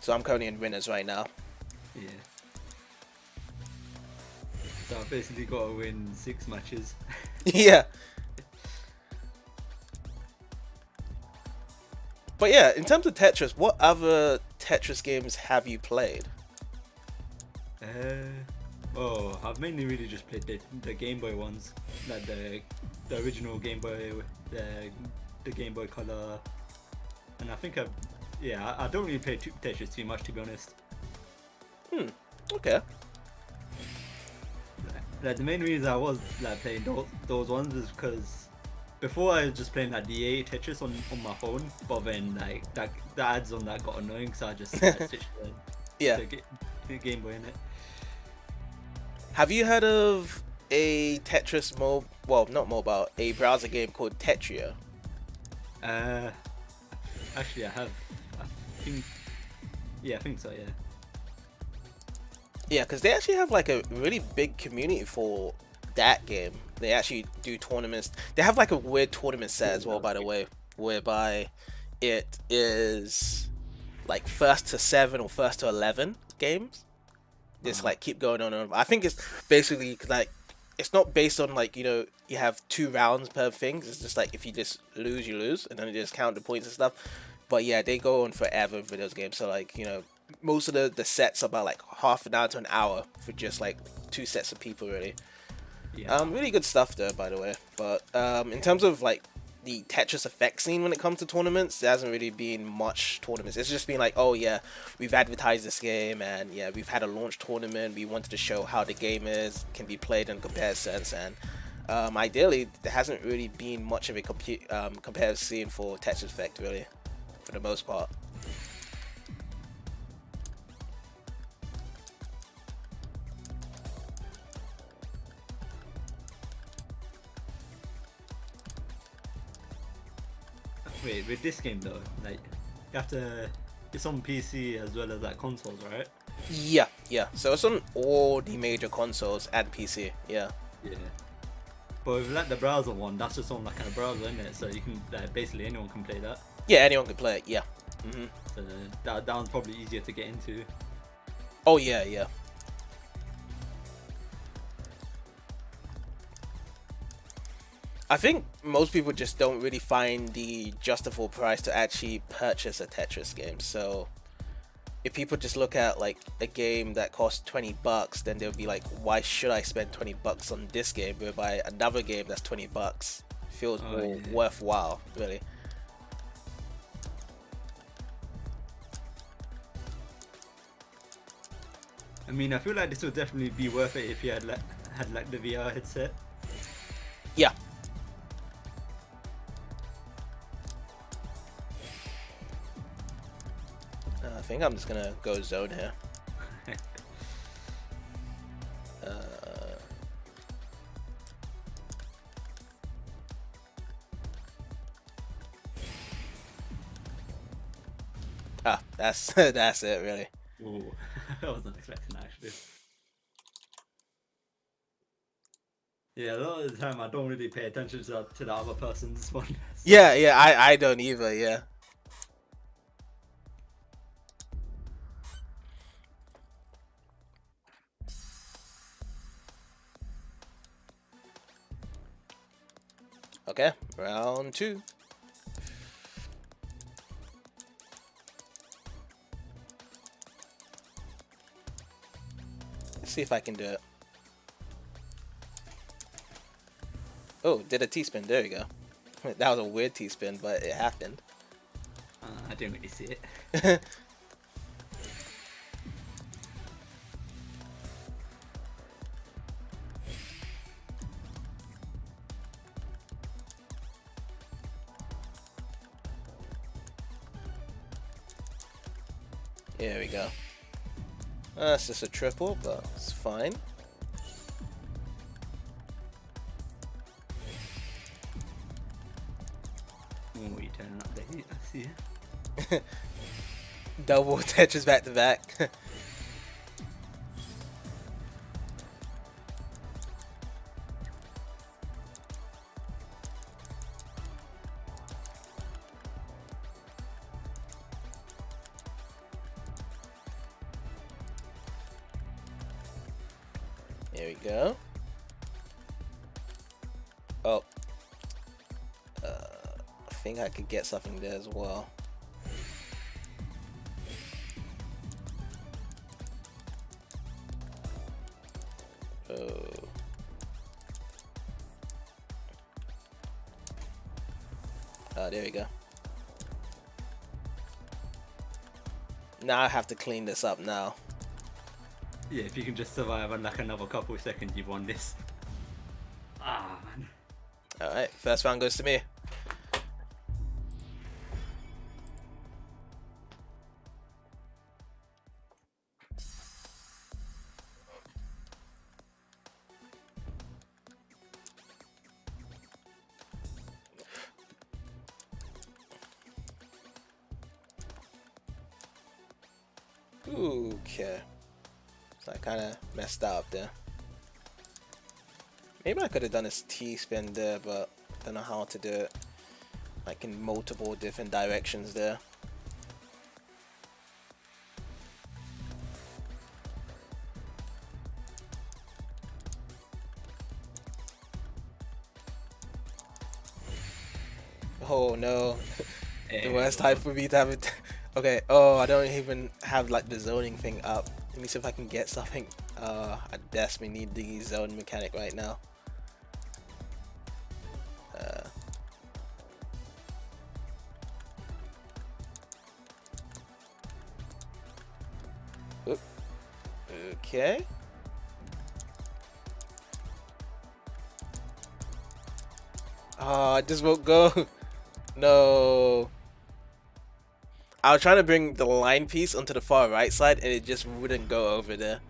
So I'm currently in winners right now. Yeah. So I've basically got to win 6 matches. Yeah. But yeah, in terms of Tetris, what other Tetris games have you played? I've mainly really just played the Game Boy ones, like the original Game Boy, the Game Boy Color, and I think I don't really play Tetris too much, to be honest. Okay. Like the main reason I was like playing those ones is because before I was just playing like the Tetris on my phone, but then like the ads on that got annoying, so I just switched to the Game Boy in it. Have you heard of a Tetris not mobile, a browser game called Tetria? Actually, I have. I think. Yeah, I think so. Yeah. Yeah, because they actually have like a really big community for that game. They actually do tournaments. They have like a weird tournament set as well, by the way, whereby it is like 1st to 7 or 1st to 11 games. Just like keep going on and on. I think it's basically like it's not based on like you have 2 rounds per thing. It's just like if you just lose, you lose, and then you just count the points and stuff. But yeah, they go on forever for those games. So like most of the sets are about like half an hour to an hour for just like 2 sets of people, really. Yeah. Really good stuff there, by the way. But in terms of like the Tetris effect scene when it comes to tournaments, there hasn't really been much tournaments. It's just been like, oh yeah, we've advertised this game, and yeah, we've had a launch tournament. We wanted to show how the game can be played in a competitive sense, and ideally, there hasn't really been much of a competitive scene for Tetris effect, really, for the most part. Wait, with this game though, like you have to. It's on PC as well as like consoles, right? Yeah. So it's on all the major consoles and PC. Yeah. Yeah. But with like the browser one, that's just on like a browser, isn't it? So you can basically anyone can play that. Yeah, anyone can play it. Yeah. So that one's probably easier to get into. Oh yeah. I think most people just don't really find the justifiable price to actually purchase a Tetris game. So if people just look at like a game that costs $20, then they'll be like, why should I spend $20 on this game whereby another game that's $20 feels more worthwhile, really. I mean, I feel like this would definitely be worth it if you had like the VR headset. Yeah. I think I'm just gonna go zone here. That's that's it, really. Ooh, I wasn't expecting that actually. Yeah, a lot of the time I don't really pay attention to the other person's one. So. Yeah, I don't either. Yeah. Okay, round 2. see if I can do it. Oh, did a T-spin. There you go. That was a weird T-spin, but it happened. I didn't really see it. There we go. That's just a triple, but it's fine. Oh, you turning up the heat, I see it. Double Tetris back to back. There we go. Oh. I think I could get something there as well. Oh. Oh, there we go. Now I have to clean this up now. Yeah, if you can just survive on like another couple of seconds, you've won this. Ah, man. Alright, first round goes to me. Okay. So I kind of messed up there. Maybe I could have done this T-spin there, but I don't know how to do it. Like in multiple different directions there. Oh no. The worst time for me to have it. Okay, oh, I don't even have like the zoning thing up. Let me see if I can get something. I desperately need the zone mechanic right now. Okay. Oh, I just won't go. No. I was trying to bring the line piece onto the far right side and it just wouldn't go over there.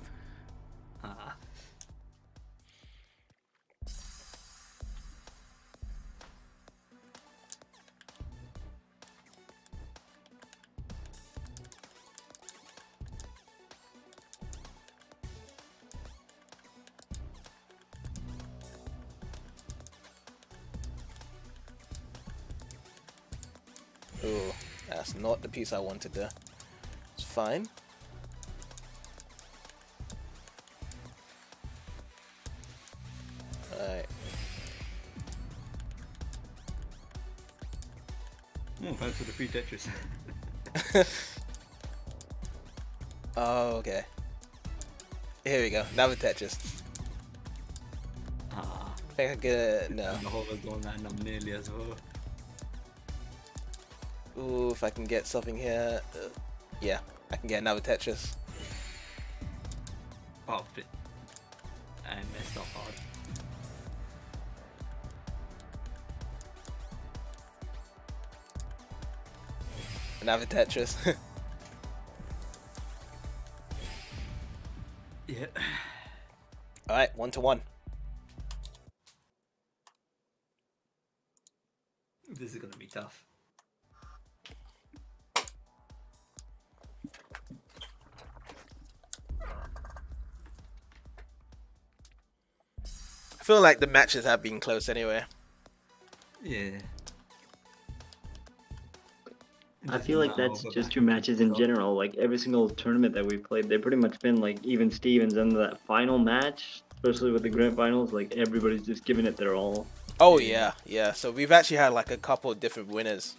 Ooh, that's not the piece I wanted there. It's fine. Alright. Oh, thanks for the free Tetris. Oh, okay. Here we go. Now with Tetris. Ah. I think I get no. The whole was going land up nearly as well. Ooh, if I can get something here. Yeah, I can get another Tetris. Oh, fit. I messed up hard. Another Tetris. Yeah. Alright, 1-1. This is gonna be tough. I feel like the matches have been close anyway. Yeah. I feel like that's just two matches in general. Like every single tournament that we played, they've pretty much been like even Stevens, and that final match, especially with the grand finals, like everybody's just giving it their all. Oh yeah, yeah. So we've actually had like a couple of different winners,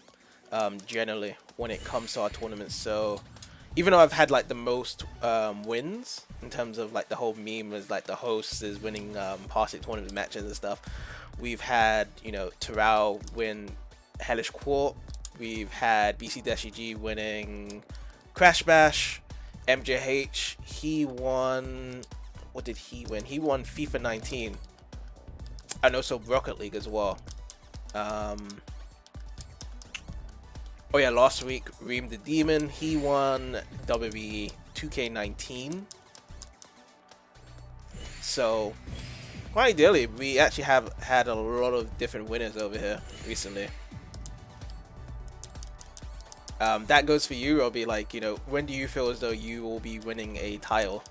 generally when it comes to our tournaments. So even though I've had like the most wins in terms of like the whole meme is like the host is winning Parsec tournament matches and stuff. We've had, you know, Terrell win Hellish Court. We've had BCDeshiG winning Crash Bash. MJH, he won. What did he win? He won FIFA 19. And also Rocket League as well. Oh yeah, last week Reem the Demon, he won WWE 2K19. So quite ideally, we actually have had a lot of different winners over here recently. That goes for you, Robbie. Like, you know, when do you feel as though you will be winning a title?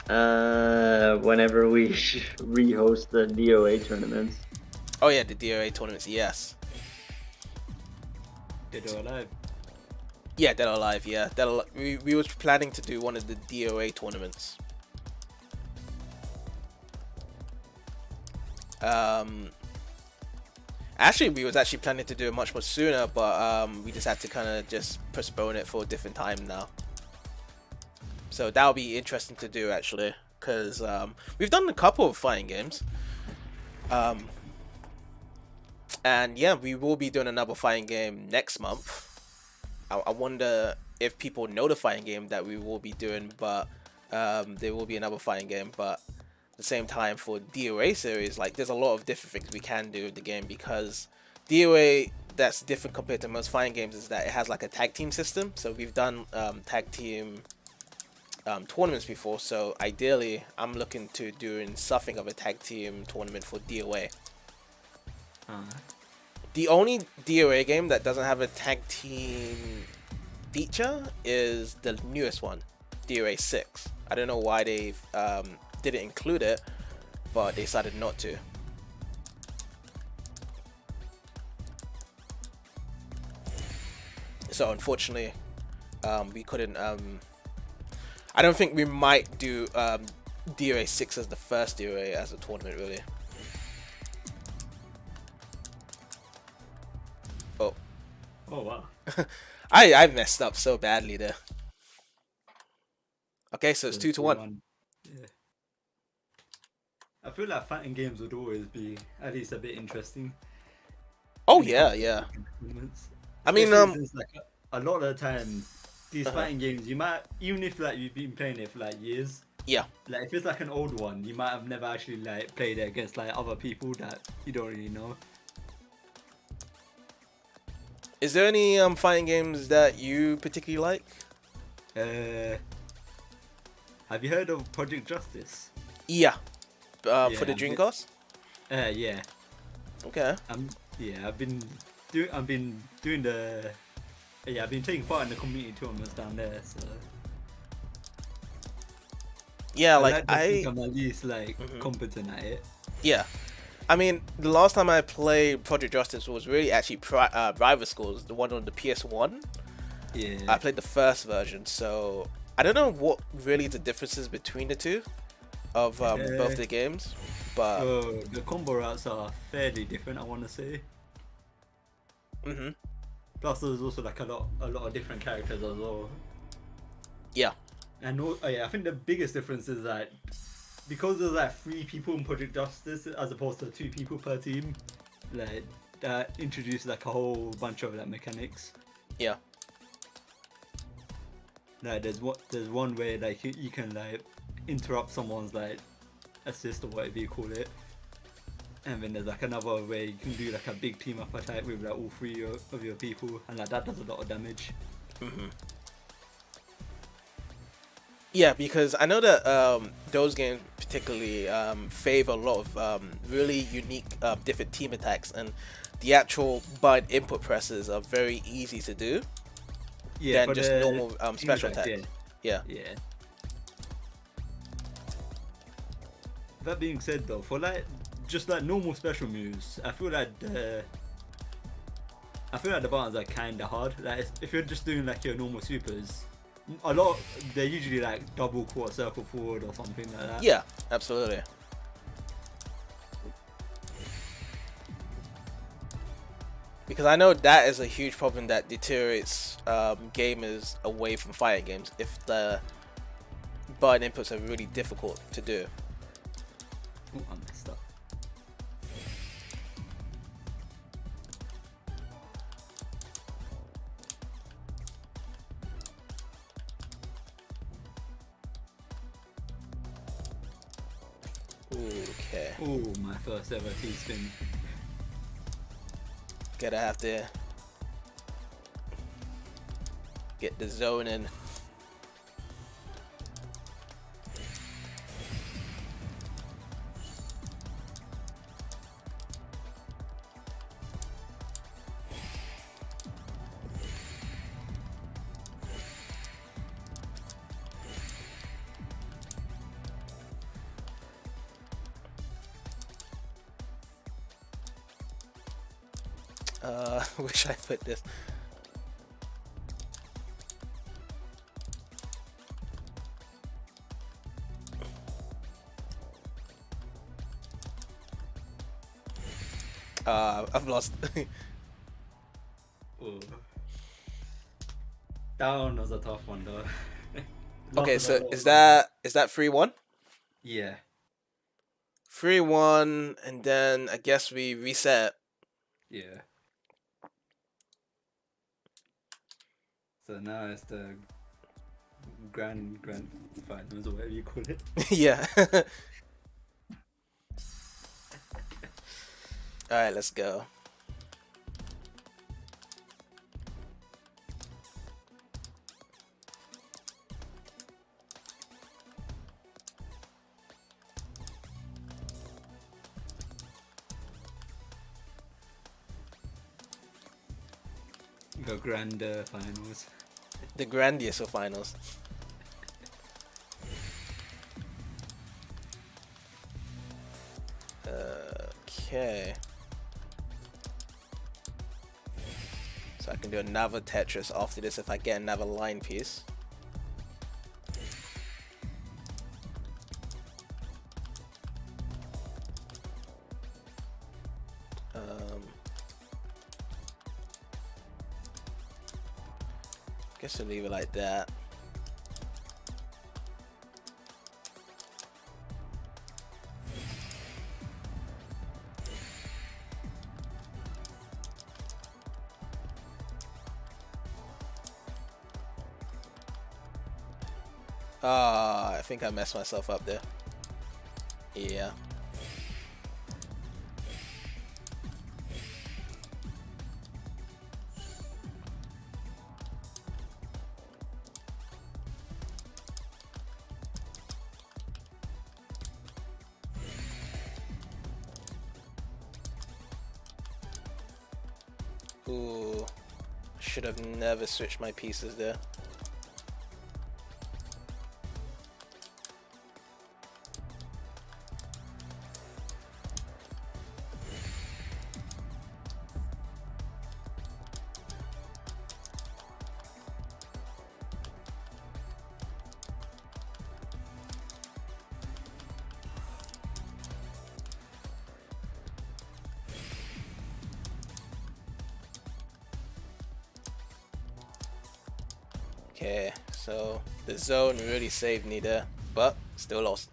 Whenever we rehost the DOA tournaments. Oh yeah, the DOA tournaments, yes. Dead or Alive. Yeah, Dead or Alive, yeah. We was planning to do one of the DOA tournaments. Actually, we was actually planning to do it much more sooner, but we just had to kind of just postpone it for a different time now. So that'll be interesting to do actually, because we've done a couple of fighting games. And yeah, we will be doing another fighting game next month. I wonder if people know the fighting game that we will be doing, but there will be another fighting game. But at the same time, for DOA series, like there's a lot of different things we can do with the game, because DOA that's different compared to most fighting games is that it has like a tag team system. So we've done tag team tournaments before, so ideally I'm looking to doing something of a tag team tournament for DOA. The only DOA game that doesn't have a tag team feature is the newest one, DOA 6. I don't know why they didn't include it, but they decided not to. So unfortunately, we couldn't. I don't think we might do DOA 6 as the first DOA as a tournament, really. Oh wow. I messed up so badly there. Okay, so it's 2-1. Yeah. I feel like fighting games would always be at least a bit interesting. Oh yeah, yeah. I mean, since, like, a lot of the time, these fighting games, you might, even if like you've been playing it for like years, yeah. Like if it's like an old one, you might have never actually like played it against like other people that you don't really know. Is there any fighting games that you particularly like? Have you heard of Project Justice? Yeah. Yeah, for the Dreamcast? Yeah. Okay. I've been doing the. Yeah, I've been taking part in the community tournaments down there, so. Yeah, I I think I'm at least like competent at it. Yeah. I mean, the last time I played Project Justice was really actually Rival Schools, the one on the PS1. Yeah. I played the first version, so I don't know what really the differences between the two of both the games, but the combo routes are fairly different, I want to say. Plus, there's also like a lot of different characters as well. Yeah. And I think the biggest difference is that because there's like 3 people in Project Justice as opposed to 2 people per team, like that introduces like a whole bunch of like mechanics. Yeah. Like there's one way like you can like interrupt someone's like assist or whatever you call it, and then there's like another way you can do like a big team up attack with like all 3 of your people, and like that does a lot of damage. Yeah, because I know that those games particularly favor a lot of really unique different team attacks, and the actual button input presses are very easy to do than just normal special attacks. Yeah. That being said though, for like just like normal special moves, I feel like the buttons are kinda hard. Like if you're just doing like your normal supers, they're usually like double quarter circle forward or something like that. Yeah, absolutely. Because I know that is a huge problem that deteriorates gamers away from fighting games if the button inputs are really difficult to do. Ooh, I messed up. Okay. Ooh, my first ever T-spin. Gotta have to get the zone in. Wish I put this. I've lost. Ooh. That one was a tough one though. Okay, so is that 3-1? Yeah. 3-1, and then I guess we reset. Yeah. So now it's the grand finals or whatever you call it. Yeah. Alright, let's go. The grand finals. The grandiose of finals. Okay. So I can do another Tetris after this if I get another line piece. Guess I'll leave it like that. I think I messed myself up there. Yeah. Ooh, should have never switched my pieces there. Okay, so the zone really saved me there, but still lost.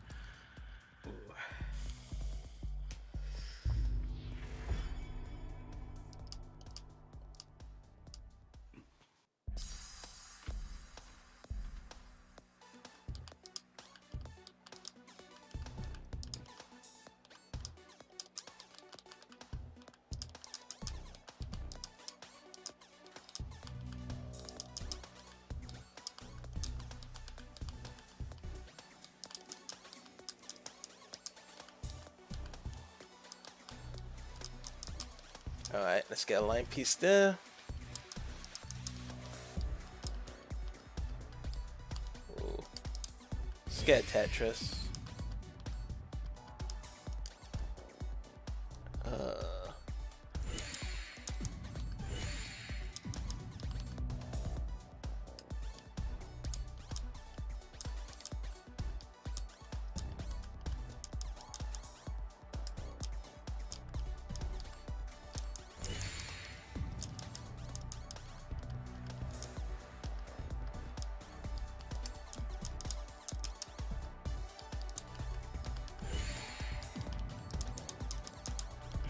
Alright, let's get a line piece there. Ooh. Let's get Tetris.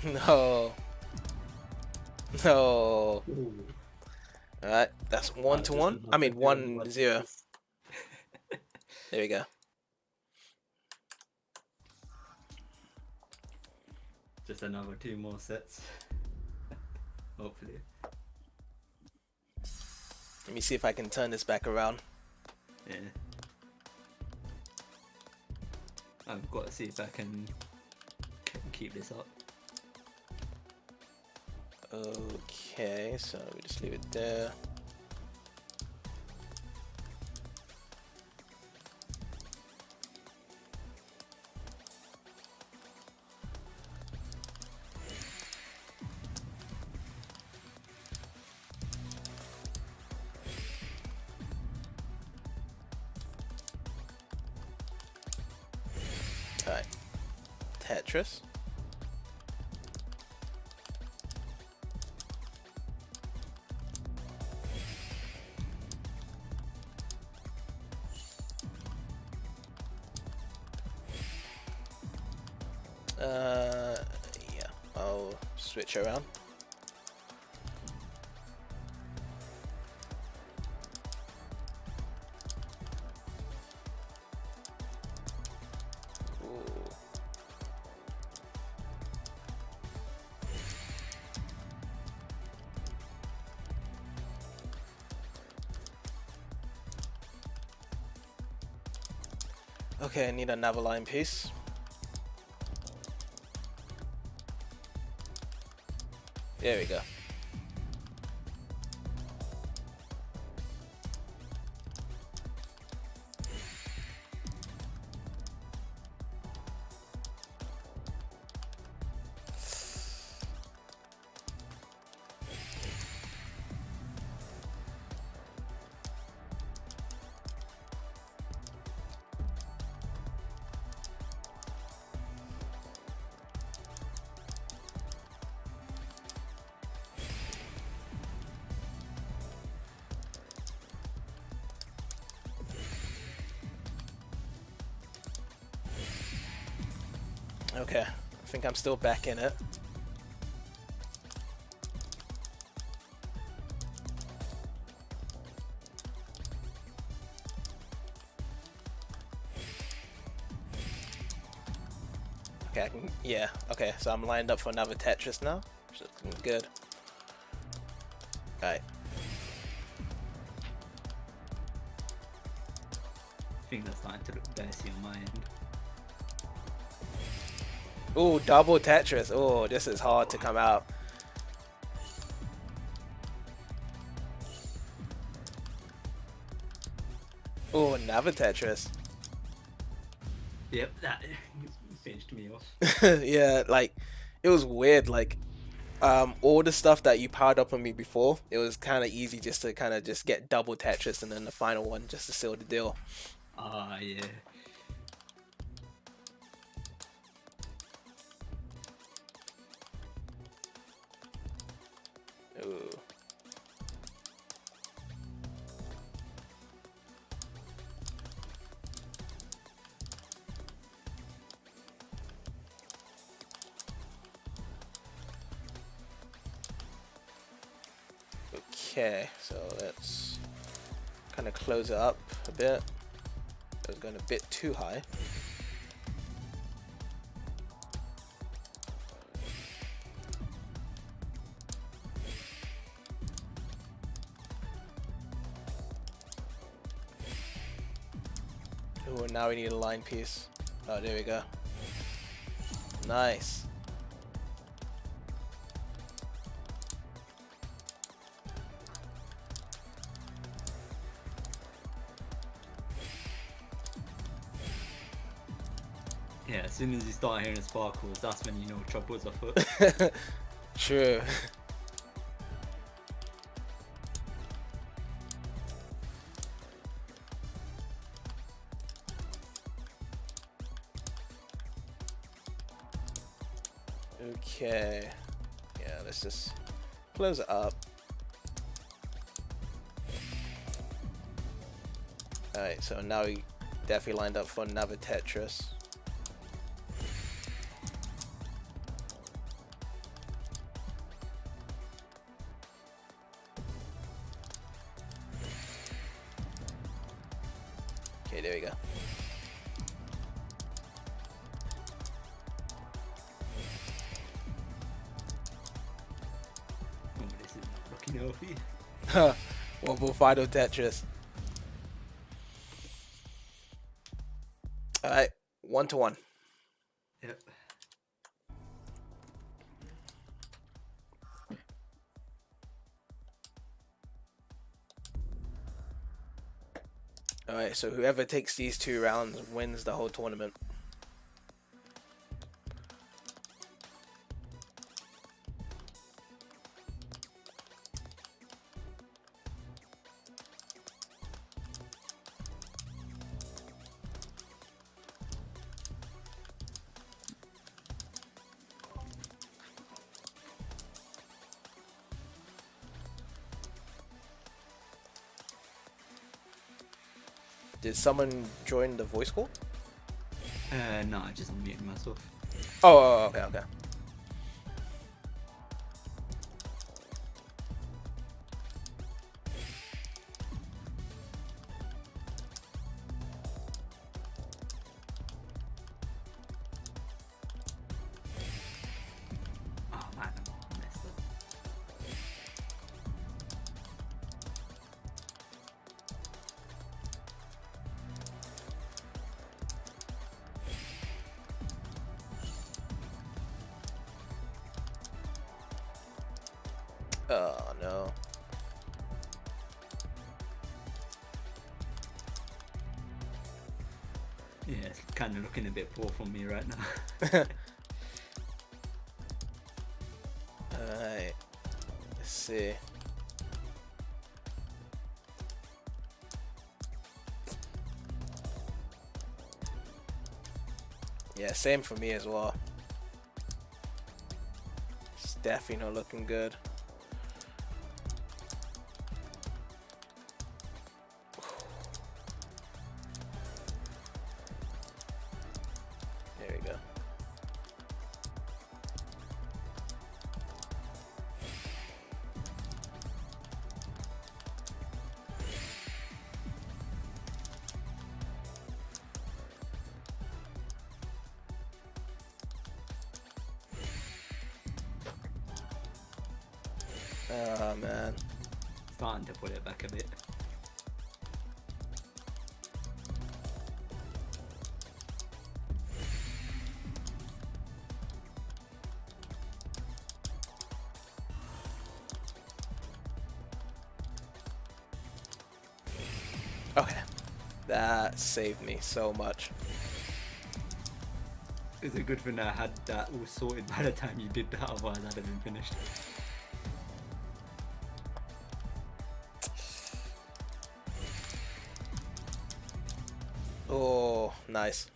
No. No. Ooh. Alright, that's 1 to 1. I mean 1-0. There we go. Just another 2 more sets. Hopefully. Let me see if I can turn this back around. Yeah. I've got to see if I can keep this up. Okay, so we just leave it there. Alright, Tetris. Yeah, I'll switch around. Ooh. Okay, I need another line piece. There we go. Okay, I think I'm still back in it. Okay, I can, yeah, okay, so I'm lined up for another Tetris now, which is looking good. Alright. I think that's starting to look dicey on my end. Ooh, double Tetris. Oh, this is hard to come out. Ooh, another Tetris. Yep, that finished me off. Yeah, like, it was weird, like, all the stuff that you powered up on me before, it was kind of easy just to kind of just get double Tetris and then the final one just to seal the deal. Ah, yeah. Ooh. Okay, so let's kind of close it up a bit. It was going a bit too high. Ooh, now we need a line piece. Oh, there we go. Nice. Yeah, as soon as you start hearing sparkles, that's when you know trouble's afoot. True. Okay. Yeah, let's just close it up. Alright, so now we definitely lined up for another Tetris. healthy. Wobble Fido Tetris. Alright, 1-1. Yep. Alright, so whoever takes these 2 rounds wins the whole tournament. Did someone join the voice call? No, I just unmuted myself. Oh, okay, okay. Oh man, I messed up. Oh no. Yeah, it's kind of looking a bit poor for me right now. Alright. Let's see. Yeah, same for me as well. It's definitely not looking good. There we go. Oh man. Starting to put it back a bit. Okay. That saved me so much. It's a good thing I had that all sorted by the time you did that, otherwise I'd have been finished. Oh, nice.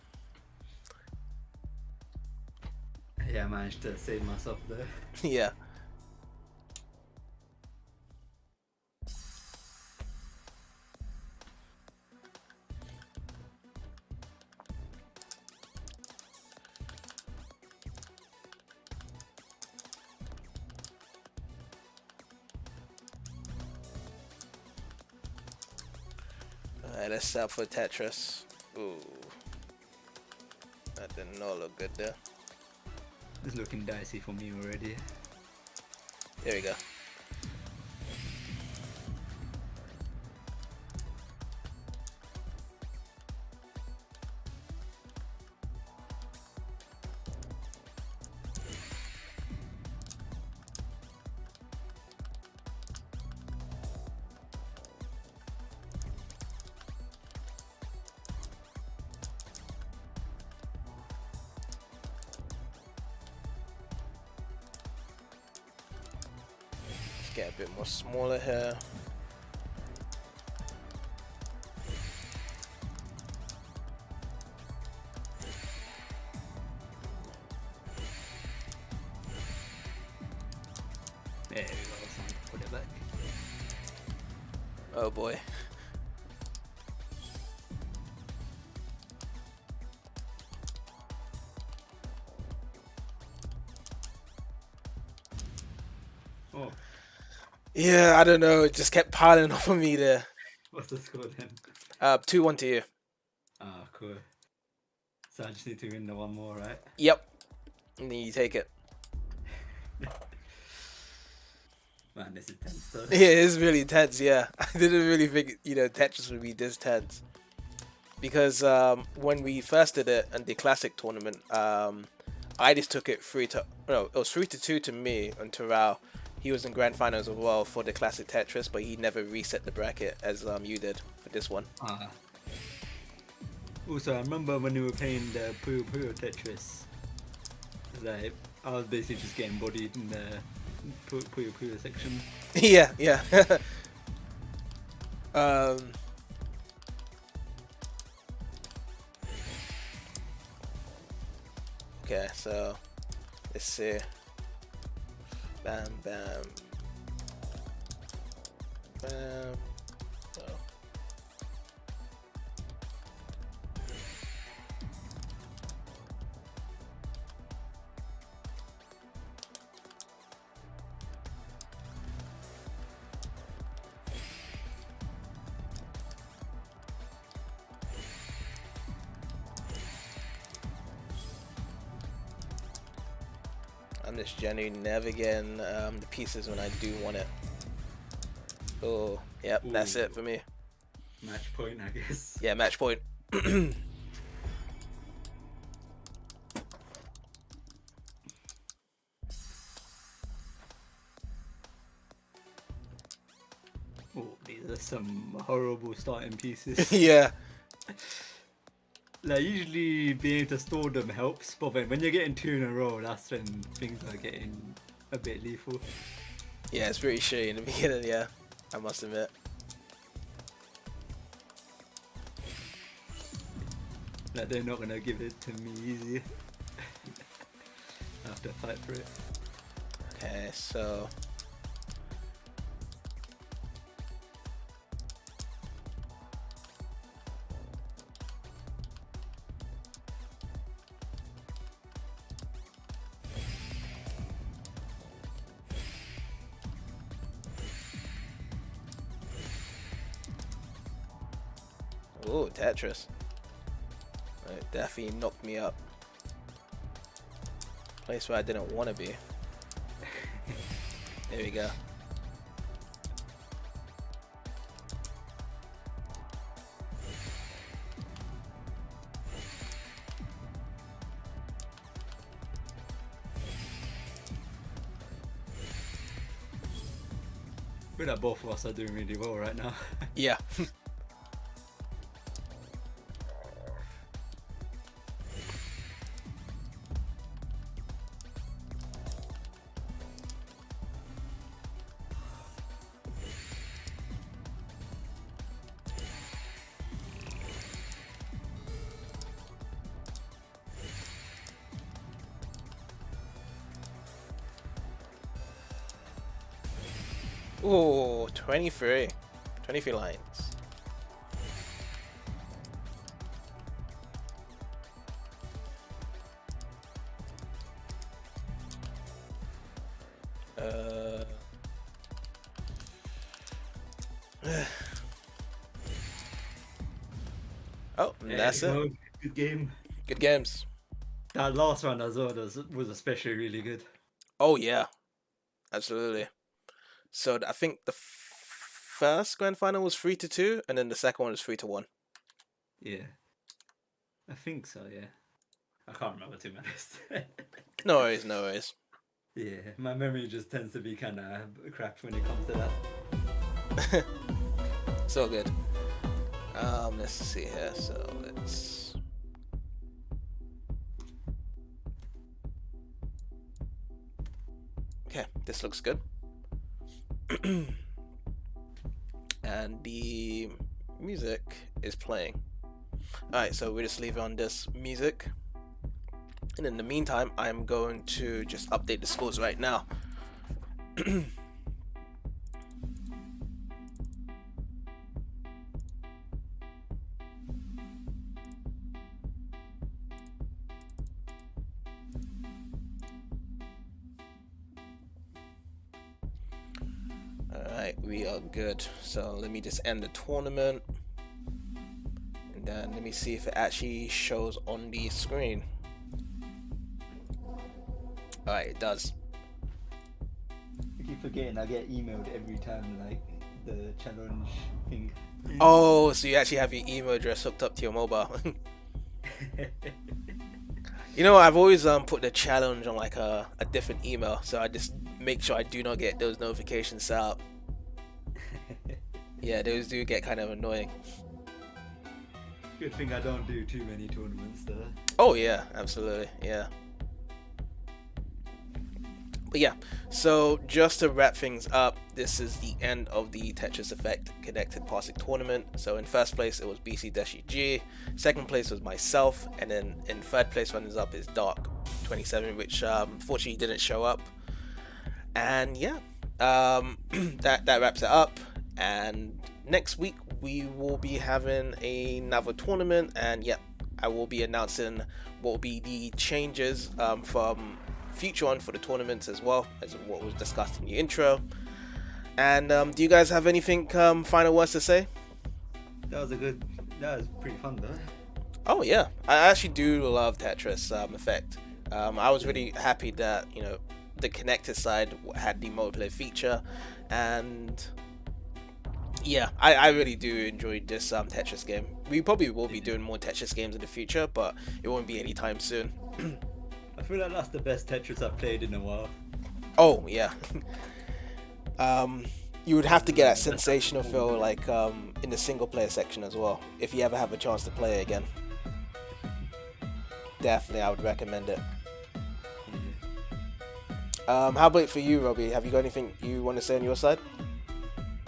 Yeah, I managed to save myself there. Yeah. Alright, let's set up for Tetris. Ooh. That did not look good there. It's looking dicey for me already. There we go. Get a bit more smaller here. There we go, time to put it back. Oh boy. Oh, Yeah, I don't know. It just kept piling off of me there. what's the score then? 2-1 to you. Ah, cool. So I just need to win the one more, right? Yep. And then you take it. Man, this is tense. Though. Yeah, it's really tense. Yeah, I didn't really think Tetris would be this tense. Because when we first did it and the classic tournament, I just took it 3-2 to me and Terrell. He was in grand finals as well for the classic Tetris, but he never reset the bracket as you did for this one. Also, I remember when we were playing the Puyo Puyo Tetris, like I was basically just getting bodied in the Puyo Puyo section. Yeah. Okay, so let's see. Bam, bam, bam. Oh. I'm just genuinely never getting the pieces when I do want it. Oh, yep, that's it for me. Match point, I guess. Yeah, match point. Oh, these are some horrible starting pieces. Yeah. Like, usually being able to store them helps, but when you're getting 2 in a row, that's when things are getting a bit lethal. Yeah, it's pretty shitty in the beginning, yeah. I must admit. Like, they're not gonna give it to me easy. I have to fight for it. Okay, so... Ooh, Tetris. It definitely knocked me up. Place where I didn't want to be. There we go. But that both of us are doing really well right now. Yeah. Ooh, 23. 23 lines. Oh, Yeah, that's it. Good game. Good games. That last round as well was especially really good. Oh, yeah. Absolutely. So I think the first grand final was 3-2, and then the second one was 3-1. Yeah. I think so, yeah. I can't remember, to be honest. No worries, no worries. Yeah, my memory just tends to be kind of crap when it comes to that. It's all good. Let's see here. So let's. Okay, this looks good. And the music is playing. Alright, so we just leave it on this music. And in the meantime, I'm going to just update the scores right now. Alright, we are good. So let me just end the tournament. And then let me see if it actually shows on the screen. Alright, it does. I keep forgetting I get emailed every time like the challenge thing. Oh, so you actually have your email address hooked up to your mobile. You know, I've always put the challenge on like a different email, so I just make sure I do not get those notifications set up. Yeah, those do get kind of annoying. Good thing I don't do too many tournaments though. Oh yeah, absolutely, yeah. But yeah, so just to wrap things up, this is the end of the Tetris Effect Connected Parsec tournament. So in first place it was BCDeshiG, second place was myself, and then in third place runners up is Dark27, which fortunately didn't show up. And yeah, that wraps it up. And next week we will be having another tournament, and yeah, I will be announcing what will be the changes from future on for the tournaments, as well as what was discussed in the intro. And do you guys have anything final words to say? That was pretty fun though. Oh yeah, I actually do love Tetris Effect. I was really happy that, you know, the connected side had the multiplayer feature, and yeah, I really do enjoy this Tetris game. We probably will be doing more Tetris games in the future, but it won't be anytime soon. I feel like that's the best Tetris I've played in a while. Oh yeah. You would have to get that sensational feel like in the single player section as well, if you ever have a chance to play it again. Definitely, I would recommend it. How about for you, Robbie? Have you got anything you want to say on your side?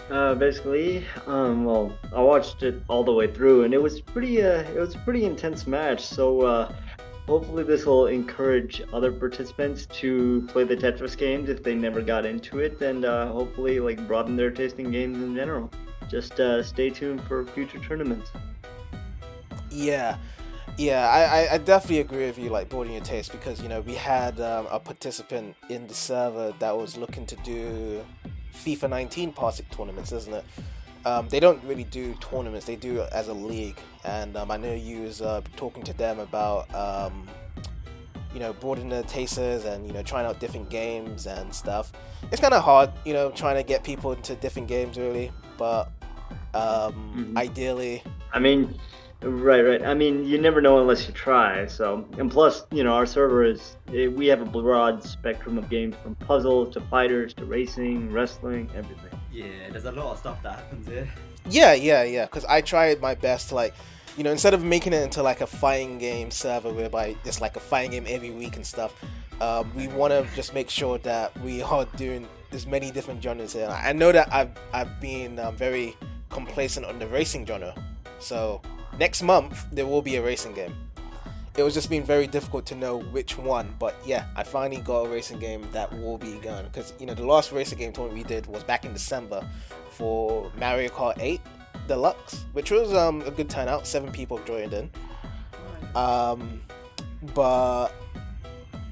Basically, well, I watched it all the way through, and it was a pretty intense match. So hopefully this will encourage other participants to play the Tetris games if they never got into it, and hopefully like broaden their taste in games in general. Just stay tuned for future tournaments. Yeah, I definitely agree with you, like broadening your taste, because you know we had a participant in the server that was looking to do FIFA 19 Parsec tournaments, isn't it? They don't really do tournaments, they do it as a league, and I know you was talking to them about you know, broadening their tastes and, you know, trying out different games and stuff. It's kind of hard, you know, trying to get people into different games really, but ideally, I mean, right. I mean, you never know unless you try. So, and plus, you know, our server we have a broad spectrum of games, from puzzles to fighters to racing, wrestling, everything. Yeah, there's a lot of stuff that happens here. Yeah, because I tried my best to, like, you know, instead of making it into like a fighting game server whereby it's like a fighting game every week and stuff, we want to just make sure that we are doing as many different genres here. I know that I've been very complacent on the racing genre, so next month there will be a racing game. It was just been very difficult to know which one, but yeah, I finally got a racing game that will be going, because you know the last racing game tournament we did was back in December for Mario Kart 8 Deluxe, which was a good turnout. 7 people joined in, but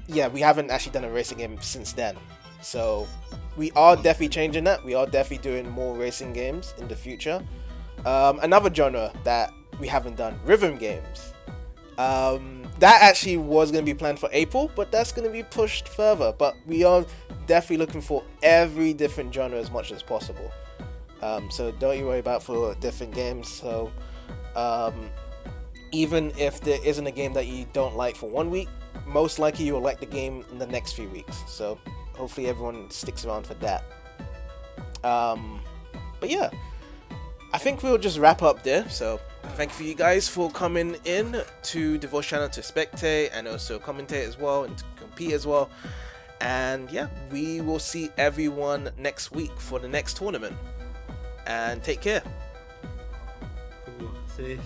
yeah, we haven't actually done a racing game since then, so we are definitely changing that. We are definitely doing more racing games in the future. Another genre that we haven't done, rhythm games. That actually was going to be planned for April, but that's going to be pushed further. But we are definitely looking for every different genre as much as possible. So don't you worry about for different games. So even if there isn't a game that you don't like for 1 week, most likely you will like the game in the next few weeks. So hopefully everyone sticks around for that. But yeah, I think we'll just wrap up there. So thank you guys for coming in to the voice channel to spectate and also commentate as well and to compete as well. And yeah, we will see everyone next week for the next tournament. And take care. Cool. See.